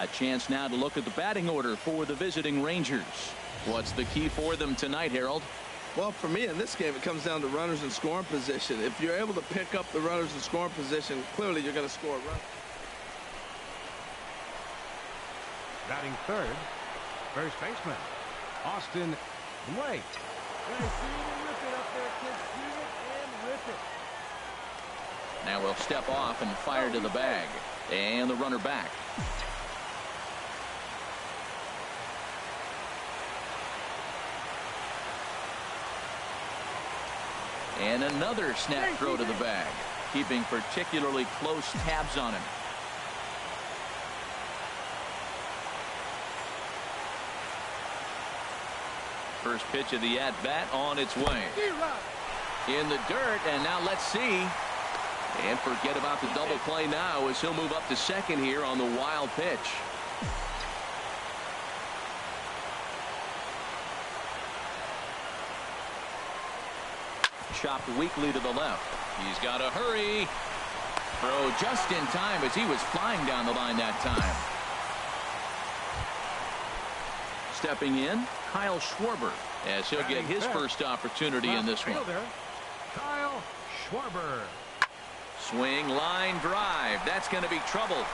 A chance now to look at the batting order for the visiting Rangers. What's the key for them tonight, Harold? Well, for me in this game, it comes down to runners in scoring position. If you're able to pick up the runners in scoring position, clearly you're going to score a run. Batting third, first baseman, Austin Blake. Now we'll step off and fire to the bag. And the runner back. And another snap throw to the bag. Keeping particularly close tabs on him. First pitch of the at-bat on its way. In the dirt, and now let's see. And forget about the double play now as he'll move up to second here on the wild pitch. Chopped weakly to the left. He's got to hurry. Throw just in time as he was flying down the line that time. Stepping in, Kyle Schwarber, as he'll get his first opportunity in this one. Kyle Schwarber. Swing, line drive. That's going to be trouble.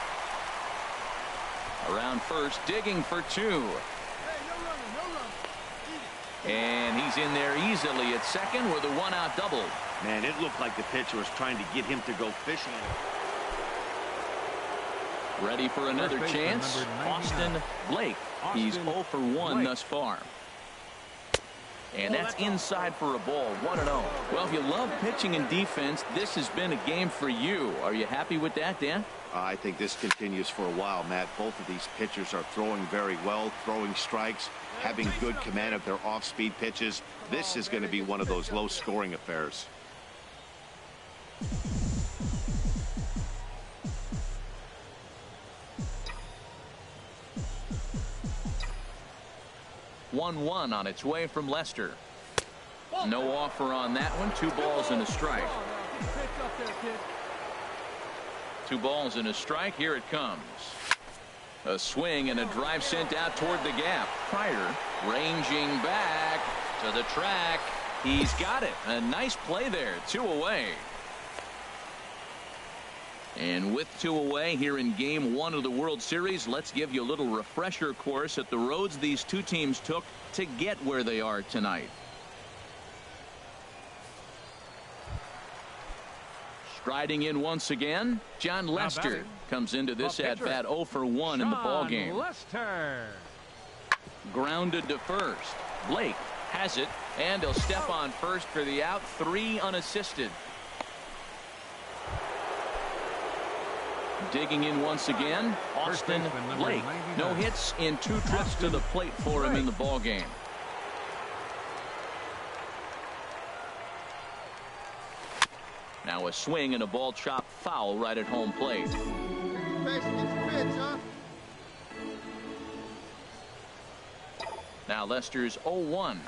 Around first, digging for two. And he's in there easily at second with a one-out double. Man, it looked like the pitcher was trying to get him to go fishing. Ready for another chance. Austin Blake. He's 0 for 1 thus far. And that's inside for a ball. 1-0. Well, if you love pitching and defense, this has been a game for you. Are you happy with that, Dan? I think this continues for a while, Matt. Both of these pitchers are throwing very well, throwing strikes, having good command of their off-speed pitches. This is going to be one of those low-scoring affairs. One on its way from Lester. No offer on that one. 2 balls and a strike. 2 balls and a strike. Here it comes. A swing and a drive sent out toward the gap. Pryor ranging back to the track. He's got it. A nice play there. 2 away. And with 2 away here in Game 1 of the World Series, let's give you a little refresher course at the roads these two teams took to get where they are tonight. Striding in once again, John Lester comes into this at-bat 0 for 1 in the ballgame. Lester. Grounded to first. Blake has it, and he'll step on first for the out. 3 unassisted. Digging in once again, Austin Blake. No hits in 2 trips to the plate for him in the ballgame. Now a swing and a ball chopped foul right at home plate. Now Lester's 0-1.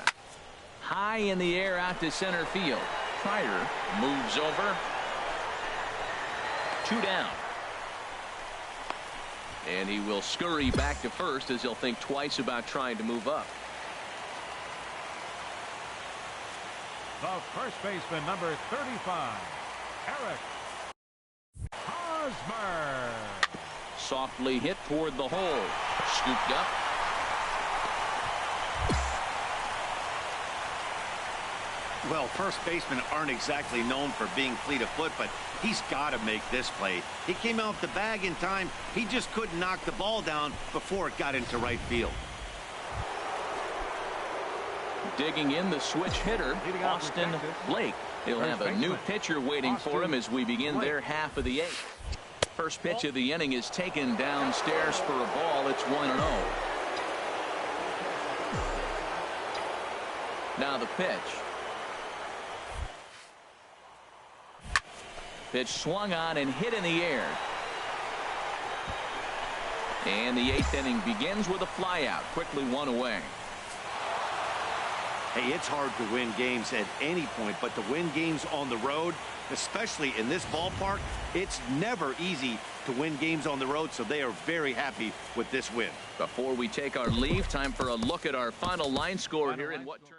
High in the air out to center field. Pryor moves over. 2 down. And he will scurry back to first as he'll think twice about trying to move up. The first baseman, number 35, Eric Hosmer. Softly hit toward the hole. Scooped up. Well, first basemen aren't exactly known for being fleet of foot, but he's got to make this play. He came out the bag in time. He just couldn't knock the ball down before it got into right field. Digging in the switch hitter, Austin Blake. He'll have a new pitcher waiting for him as we begin their half of the 8th. First pitch of the inning is taken downstairs for a ball. It's 1-0. Now the pitch. Pitch swung on and hit in the air. And the 8th inning begins with a flyout. Quickly 1 away. Hey, it's hard to win games at any point, but to win games on the road, especially in this ballpark, it's never easy to win games on the road, so they are very happy with this win. Before we take our leave, time for a look at our final line score here and what turned.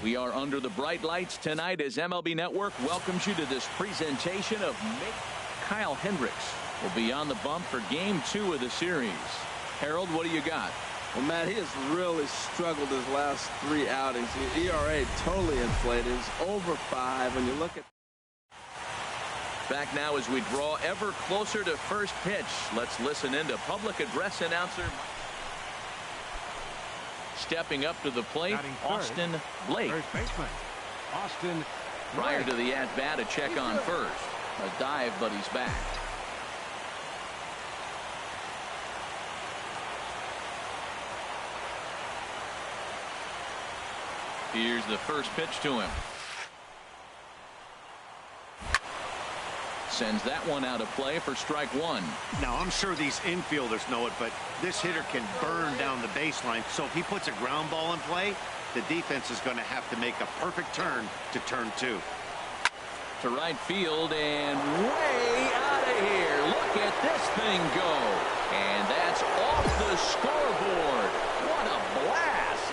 We are under the bright lights tonight as MLB Network welcomes you to this presentation of Kyle Hendricks will be on the bump for game 2 of the series. Harold, what do you got? Well, Matt, he has really struggled his last 3 outings. The ERA totally inflated. It's over 5 when you look at. Back now as we draw ever closer to first pitch. Let's listen in to public address announcer. Stepping up to the plate, Austin Blake. First baseman, Austin Blake. Prior to the at-bat, a check on first. A dive, but he's back. Here's the first pitch to him. Sends that one out of play for strike 1. Now, I'm sure these infielders know it, but this hitter can burn down the baseline. So if he puts a ground ball in play, the defense is going to have to make a perfect turn to turn 2. To right field and way out of here. Look at this thing go. And that's off the scoreboard. What a blast.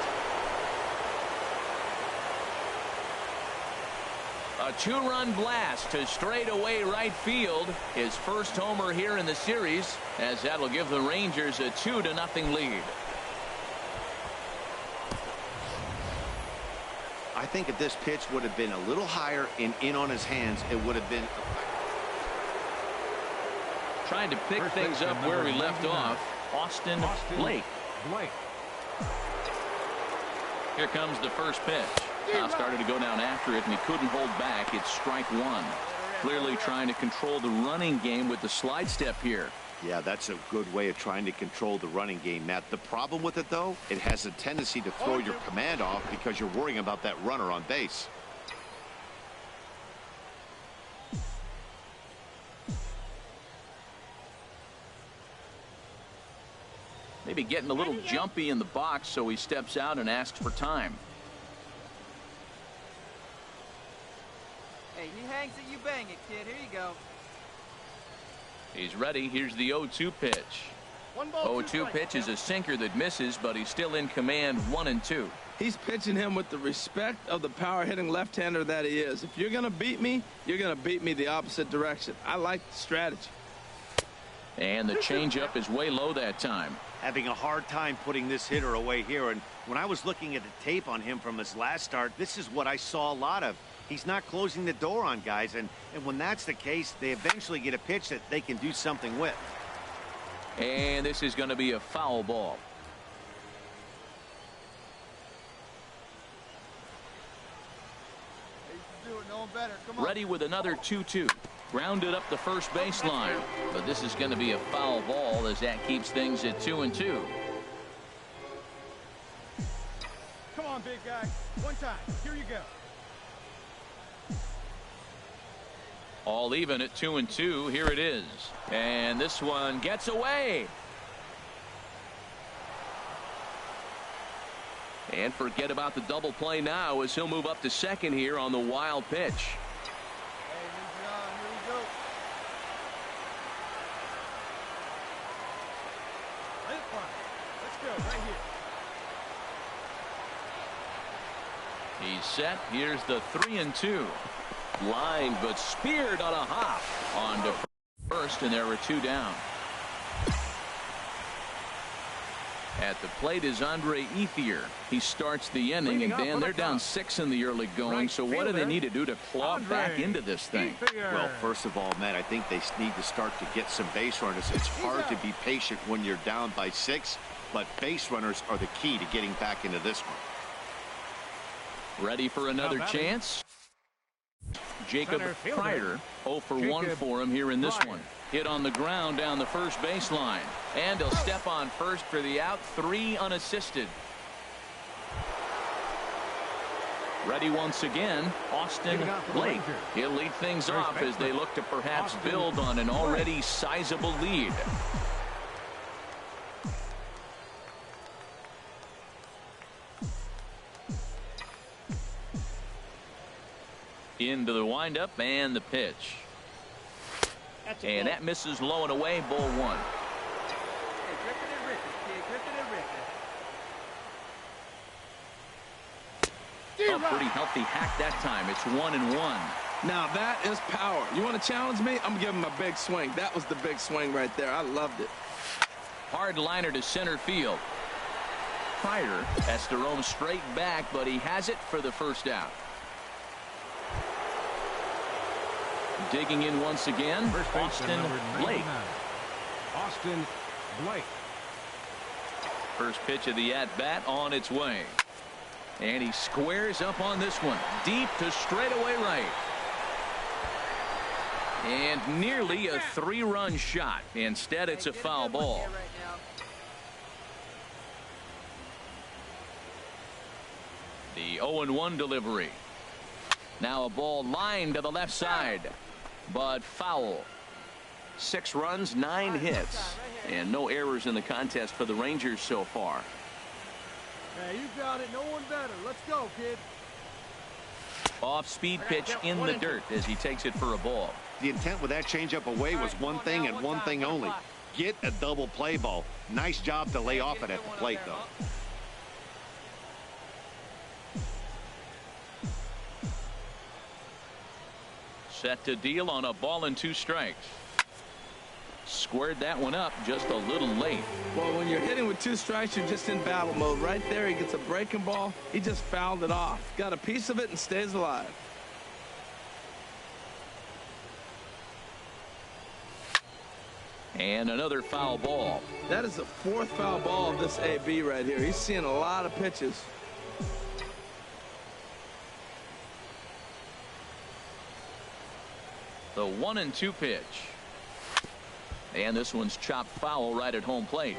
A 2-run blast to straightaway right field. His first homer here in the series, as that'll give the Rangers a 2-0 lead. I think if this pitch would have been a little higher and in on his hands, it would have been. Trying to pick things up where we left off. Austin Blake. Here comes the first pitch. Now started to go down after it, and he couldn't hold back. It's strike one. Clearly trying to control the running game with the slide step here. Yeah, that's a good way of trying to control the running game, Matt. The problem with it, though, it has a tendency to throw your command off because you're worrying about that runner on base. Maybe getting a little jumpy in the box, so he steps out and asks for time. Hey, he hangs it, you bang it, kid. Here you go. He's ready. Here's the 0-2 pitch. 0-2 pitch is a sinker that misses, but he's still in command, 1-2. He's pitching him with the respect of the power-hitting left-hander that he is. If you're going to beat me, you're going to beat me the opposite direction. I like the strategy. And the changeup is way low that time. Having a hard time putting this hitter away here, and when I was looking at the tape on him from his last start, this is what I saw a lot of. He's not closing the door on guys, and when that's the case, they eventually get a pitch that they can do something with. And this is going to be a foul ball. Ready with another 2-2. Grounded up the first baseline, but this is going to be a foul ball as that keeps things at 2-2. Come on, big guy. One time. Here you go. All even at 2-2. Here it is. And this one gets away. And forget about the double play now as he'll move up to second here on the wild pitch. He's set. Here's the 3-2. Line, but speared on a hop on to first, and there are two down. At the plate is Andre Ethier. He starts the inning, and Dan, they're down 6 in the early going. So what do they need to do to claw back into this thing? Well, first of all, Matt, I think they need to start to get some base runners. It's hard to be patient when you're down by 6, but base runners are the key to getting back into this one. Ready for another chance? Jacob Pryor, 0 for 1 for him here in this one. Hit on the ground down the first baseline. And he'll step on first for the out. 3 unassisted. Ready once again, Austin Blake. He'll lead things off as they look to perhaps build on an already sizable lead. Into the windup and the pitch. And that misses low and away, ball 1. A pretty healthy hack that time. It's 1-1. Now that is power. You want to challenge me? I'm giving him a big swing. That was the big swing right there. I loved it. Hard liner to center field. Pryor has to roam straight back, but he has it for the first out. Digging in once again, Austin Blake. Austin Blake. First pitch of the at-bat on its way. And he squares up on this one. Deep to straightaway right. And nearly a 3-run shot. Instead, it's a foul ball. The 0-1 delivery. Now a ball lined to the left side. But foul. 6 runs, 9 hits. And no errors in the contest for the Rangers so far. Hey, you got it. No one better. Let's go, kid. Off-speed pitch in the dirt as he takes it for a ball. The intent with that changeup away was one thing and one thing only. Get a double play ball. Nice job to lay off it at the plate, though. Set to deal on a ball and 2 strikes. Squared that one up just a little late. Well, when you're hitting with 2 strikes, you're just in battle mode. Right there, he gets a breaking ball. He just fouled it off. Got a piece of it and stays alive. And another foul ball. That is the 4th foul ball of this AB right here. He's seeing a lot of pitches. The 1-2 pitch. And this one's chopped foul right at home plate.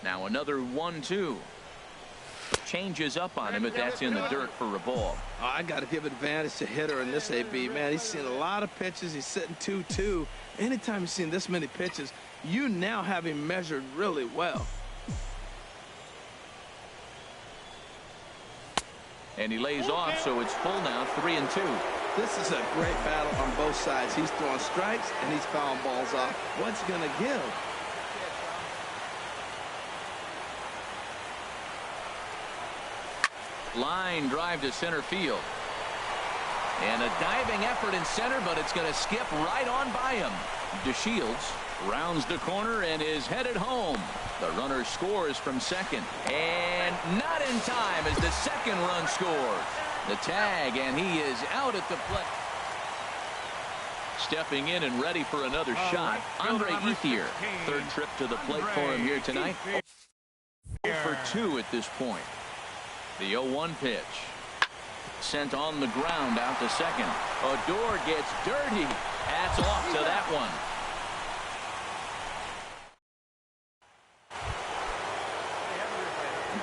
Now another 1-2. Changes up on him, but that's in the dirt for a ball. Oh, I got to give advantage to hitter in this AB. Man, he's seen a lot of pitches. He's sitting 2-2. Anytime you've seen this many pitches, you now have him measured really well. And he lays off, so it's full now, 3-2. This is a great battle on both sides. He's throwing strikes, and he's fouling balls off. What's he going to give? Line drive to center field. And a diving effort in center, but it's going to skip right on by him. DeShields rounds the corner and is headed home. The runner scores from second. And not in time as the second run scores. The tag, and he is out at the plate. Stepping in and ready for another shot. Andre Ethier, 3rd trip to the plate for him here tonight. 0 for 2 at this point. The 0-1 pitch. Sent on the ground out to second. Odor gets dirty. Hats off to that one.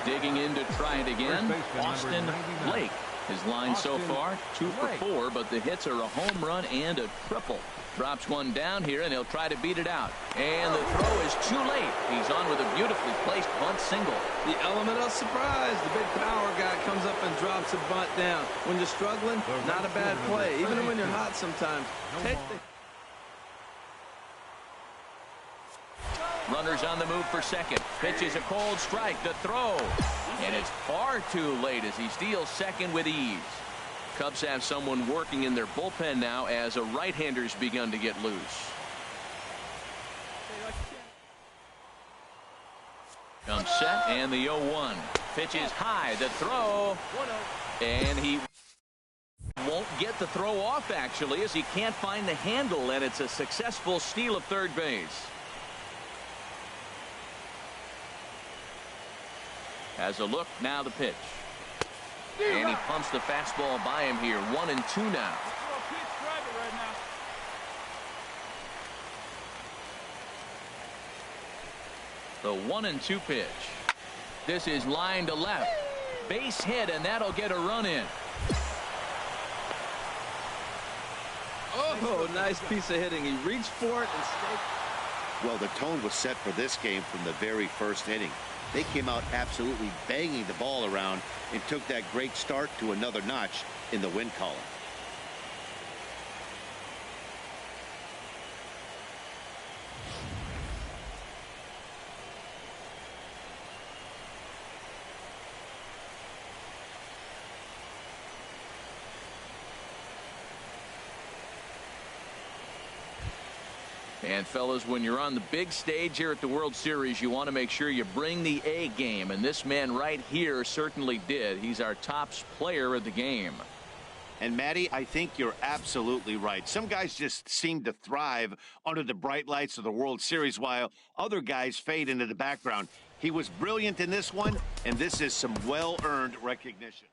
Digging in to try it again. Austin Blake. His line so far, 2 for 4, but the hits are a home run and a triple. Drops one down here, and he'll try to beat it out. And the throw is too late. He's on with a beautifully placed bunt single. The element of surprise. The big power guy comes up and drops a bunt down. When you're struggling, not a bad play. Even when you're hot sometimes. Take the... Runners on the move for second. Pitch is a cold strike. The throw. And it's far too late as he steals second with ease. Cubs have someone working in their bullpen now as a right-hander's begun to get loose. Comes set and the 0-1. Pitch is high. The throw. And he won't get the throw off, actually, as he can't find the handle, and it's a successful steal of third base. Has a look, now the pitch. And he pumps the fastball by him here. 1-2 now. The 1-2 pitch. This is line to left. Base hit, and that'll get a run in. Oh, nice piece of hitting. He reached for it and stayed. Well, the tone was set for this game from the very first inning. They came out absolutely banging the ball around and took that great start to another notch in the win column. And fellas, when you're on the big stage here at the World Series, you want to make sure you bring the A game, and this man right here certainly did. He's our top player of the game. And Matty, I think you're absolutely right. Some guys just seem to thrive under the bright lights of the World Series while other guys fade into the background. He was brilliant in this one, and this is some well-earned recognition.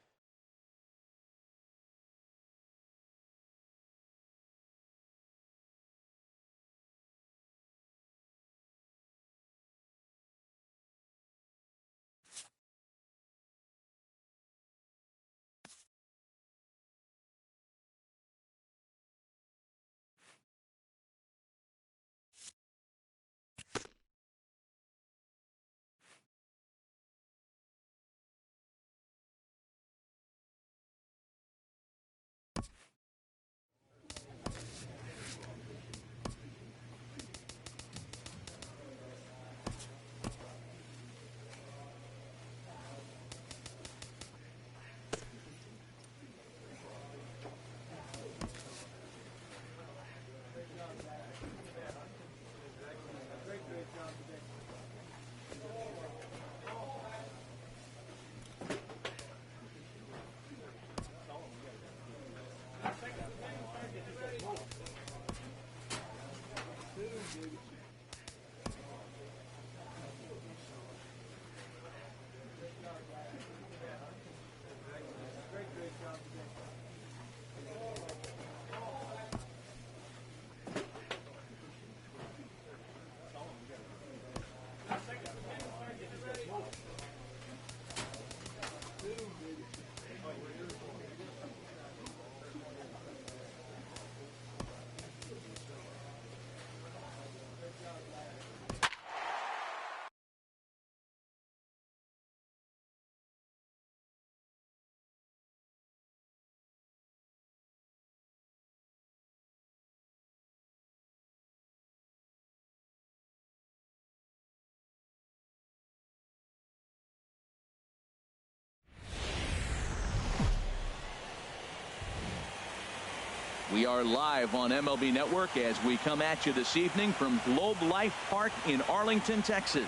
We are live on MLB Network as we come at you this evening from Globe Life Park in Arlington, Texas.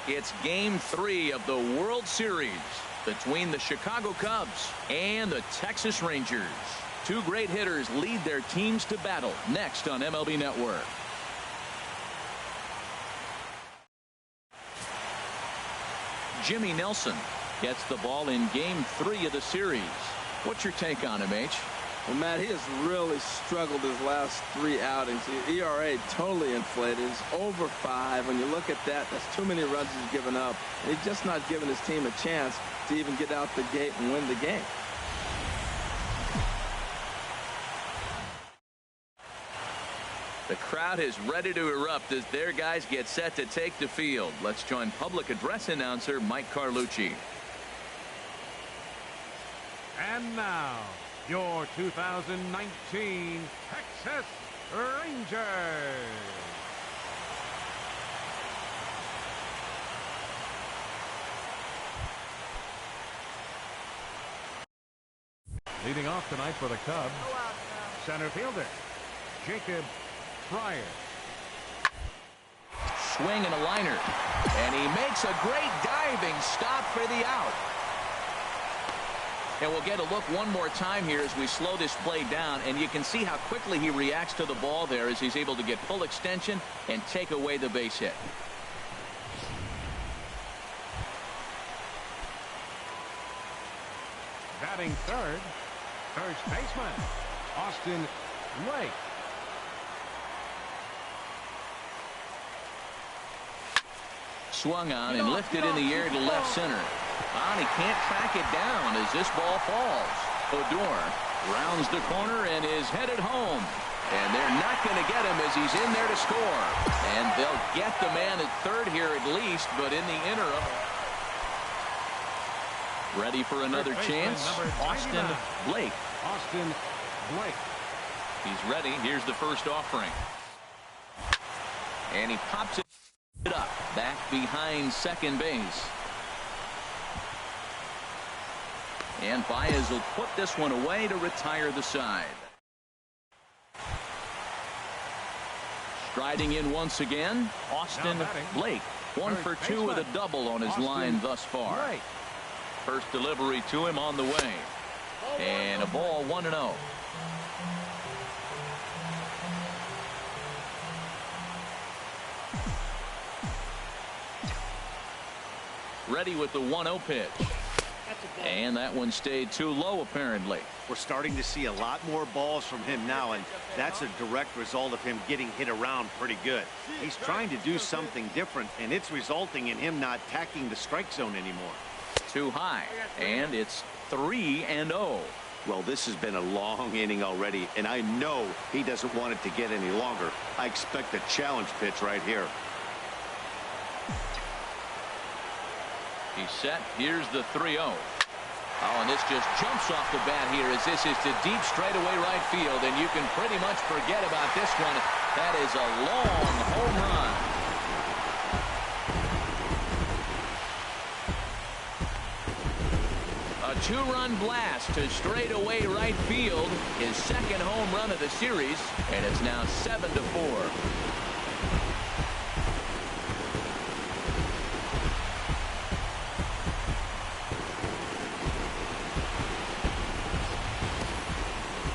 It's Game 3 of the World Series between the Chicago Cubs and the Texas Rangers. Two great hitters lead their teams to battle next on MLB Network. Jimmy Nelson gets the ball in Game 3 of the series. What's your take on him, H? Well, Matt, he has really struggled his last 3 outings. The ERA totally inflated. It's over 5. When you look at that, that's too many runs he's given up. And he's just not giving his team a chance to even get out the gate and win the game. The crowd is ready to erupt as their guys get set to take the field. Let's join public address announcer Mike Carlucci. And now, your 2019 Texas Rangers. Leading off tonight for the Cubs, center fielder Jacob Fryer. Swing and a liner, and he makes a great diving stop for the out. And we'll get a look one more time here as we slow this play down, and you can see how quickly he reacts to the ball there as he's able to get full extension and take away the base hit. Batting third, first baseman Austin Blake. Swung on and lifted in the air to left center. And he can't track it down as this ball falls. Odor rounds the corner and is headed home. And they're not going to get him as he's in there to score. And they'll get the man at third here at least, but in the interim, ready for another chance, Austin Blake. Austin Blake. He's ready. Here's the first offering. And he pops it up back behind second base. And Baez will put this one away to retire the side. Striding in once again, Austin Blake. 1 for 2 with a double on his line thus far. First delivery to him on the way. And a ball 1-0. Ready with the 1-0 pitch. And that one stayed too low, apparently. We're starting to see a lot more balls from him now, and that's a direct result of him getting hit around pretty good. He's trying to do something different, and it's resulting in him not attacking the strike zone anymore. Too high, and it's 3-0. Well, this has been a long inning already, and I know he doesn't want it to get any longer. I expect a challenge pitch right here. He's set. Here's the 3-0. Oh, and this just jumps off the bat here as this is to deep straightaway right field, and you can pretty much forget about this one. That is a long home run. A 2-run blast to straightaway right field, his second home run of the series, and it's now 7-4.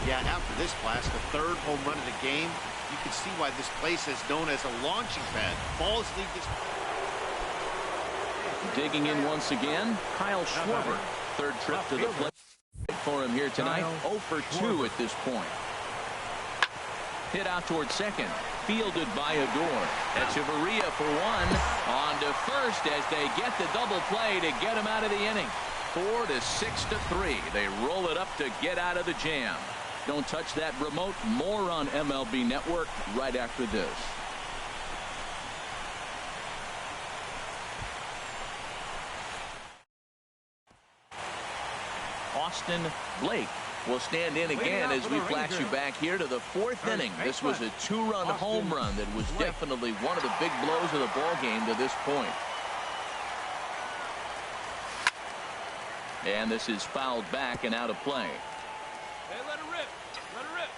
Yeah, after this blast, the third home run of the game, you can see why this place is known as a launching pad. Balls leave this. Digging in once again, Kyle Schwarber. Third trip to the plate for him here tonight. 0 for 2 at this point. Hit out towards second. Fielded by Odor. Echeverria for 1. On to first as they get the double play to get him out of the inning. 4 to 6-3. They roll it up to get out of the jam. Don't touch that remote. More on MLB Network right after this. Austin Blake will stand in again as we flash you back here to the 4th inning. This was a 2-run home run that was definitely one of the big blows of the ball game to this point. And this is fouled back and out of play. Hey, let it rip. Let it rip.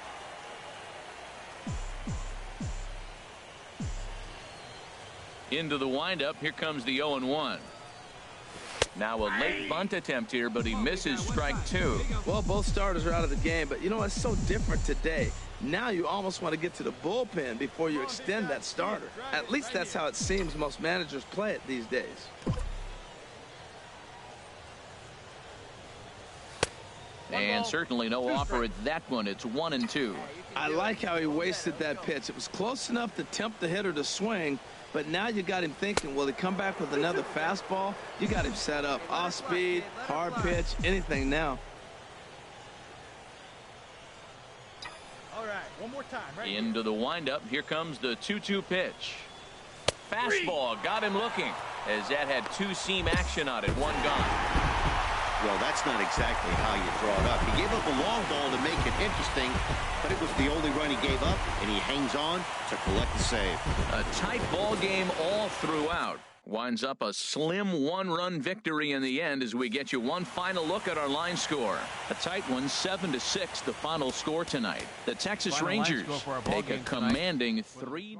Into the windup. Here comes the 0-1. Now a late bunt attempt here, but he misses strike 2. Well, both starters are out of the game, but you know, it's so different today. Now you almost want to get to the bullpen before you extend that starter. At least that's how it seems most managers play it these days. And certainly no offer at that one. It's 1-2. I like how he wasted that pitch. It was close enough to tempt the hitter to swing, but now you got him thinking, will he come back with another fastball? You got him set up. Off speed, hard pitch, anything now. All right, one more time. Right Into the windup. Here comes the 2-2 pitch. Fastball got him looking, as that had two-seam action on it. One gone. Well, that's not exactly how you draw it up. He gave up a long ball to make it interesting, but it was the only run he gave up, and he hangs on to collect the save. A tight ball game all throughout. Winds up a slim one-run victory in the end as we get you one final look at our line score. A tight one, 7-6, the final score tonight. The Texas Rangers take a commanding 3-0.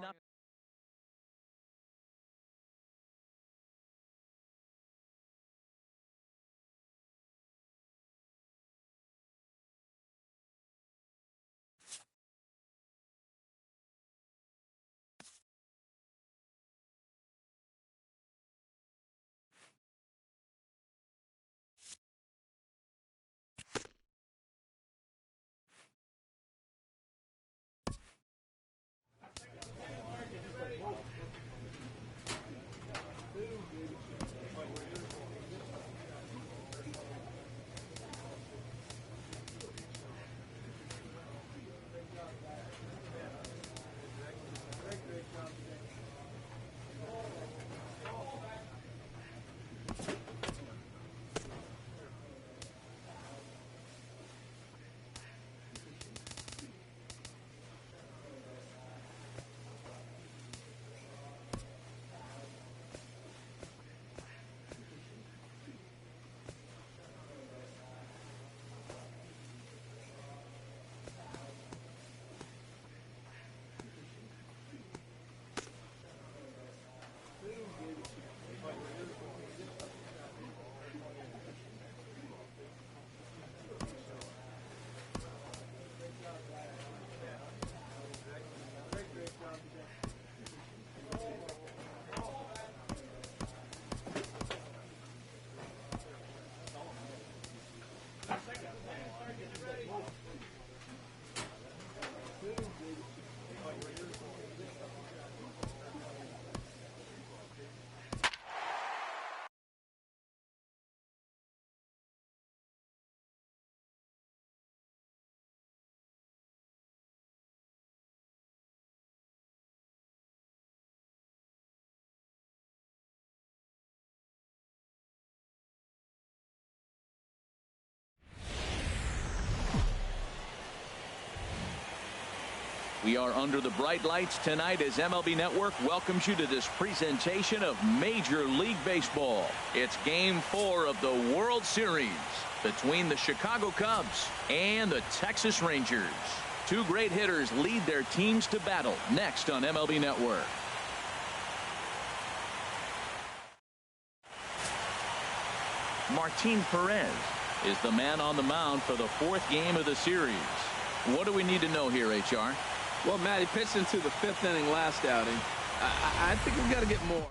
We are under the bright lights tonight as MLB Network welcomes you to this presentation of Major League Baseball. It's Game 4 of the World Series between the Chicago Cubs and the Texas Rangers. Two great hitters lead their teams to battle next on MLB Network. Martin Perez is the man on the mound for the fourth game of the series. What do we need to know here, HR? Well, Matt, he pitched into the fifth inning last outing. I think we've got to get more.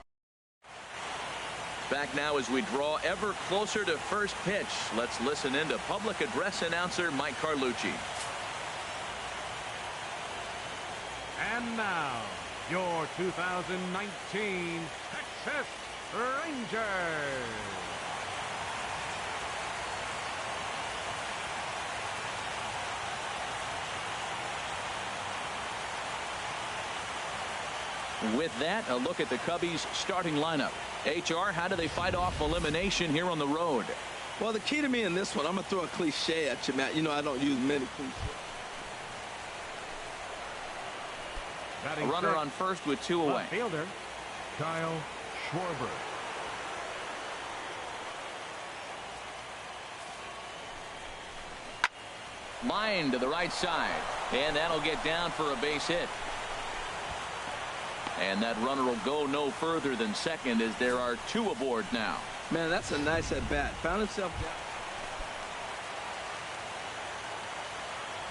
Back now as we draw ever closer to first pitch. Let's listen in to public address announcer Mike Carlucci. And now, your 2019 Texas Rangers. With that, a look at the Cubbies' starting lineup. HR, how do they fight off elimination here on the road? Well, the key to me in this one, I'm going to throw a cliche at you, Matt. You know I don't use many cliches. A runner on first with two away. Fielder, Kyle Schwarber. Line to the right side. And that'll get down for a base hit. And that runner will go no further than second as there are 2 aboard now. Man, that's a nice at bat. Found himself down.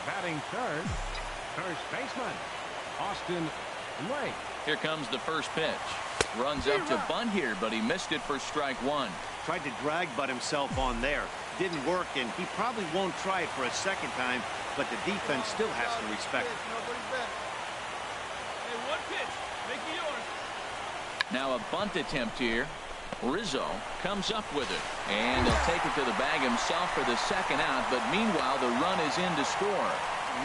Batting third, first baseman, Austin Lake. Here comes the first pitch. Runs up to bunt here, but he missed it for strike 1. Tried to drag butt himself on there. Didn't work, and he probably won't try it for a second time, but the defense still has to respect it. Hey, one pitch. Make it yours. Now a bunt attempt here. Rizzo comes up with it, and he'll take it to the bag himself for the second out, but meanwhile the run is in to score.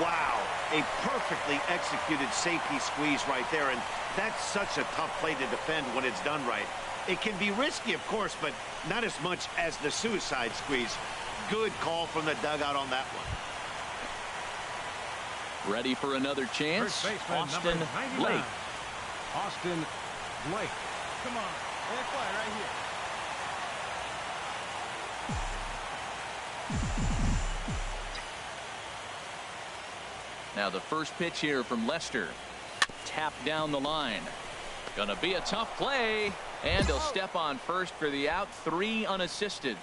Wow, a perfectly executed safety squeeze right there, and that's such a tough play to defend when it's done right. It can be risky, of course, but not as much as the suicide squeeze. Good call from the dugout on that one. Ready for another chance? First baseman, Austin number 99. Lake. Austin Lake. Come on. Lay it fly right here. Now the first pitch here from Lester. Tapped down the line. Gonna be a tough play. And he'll step on first for the out. 3 unassisted.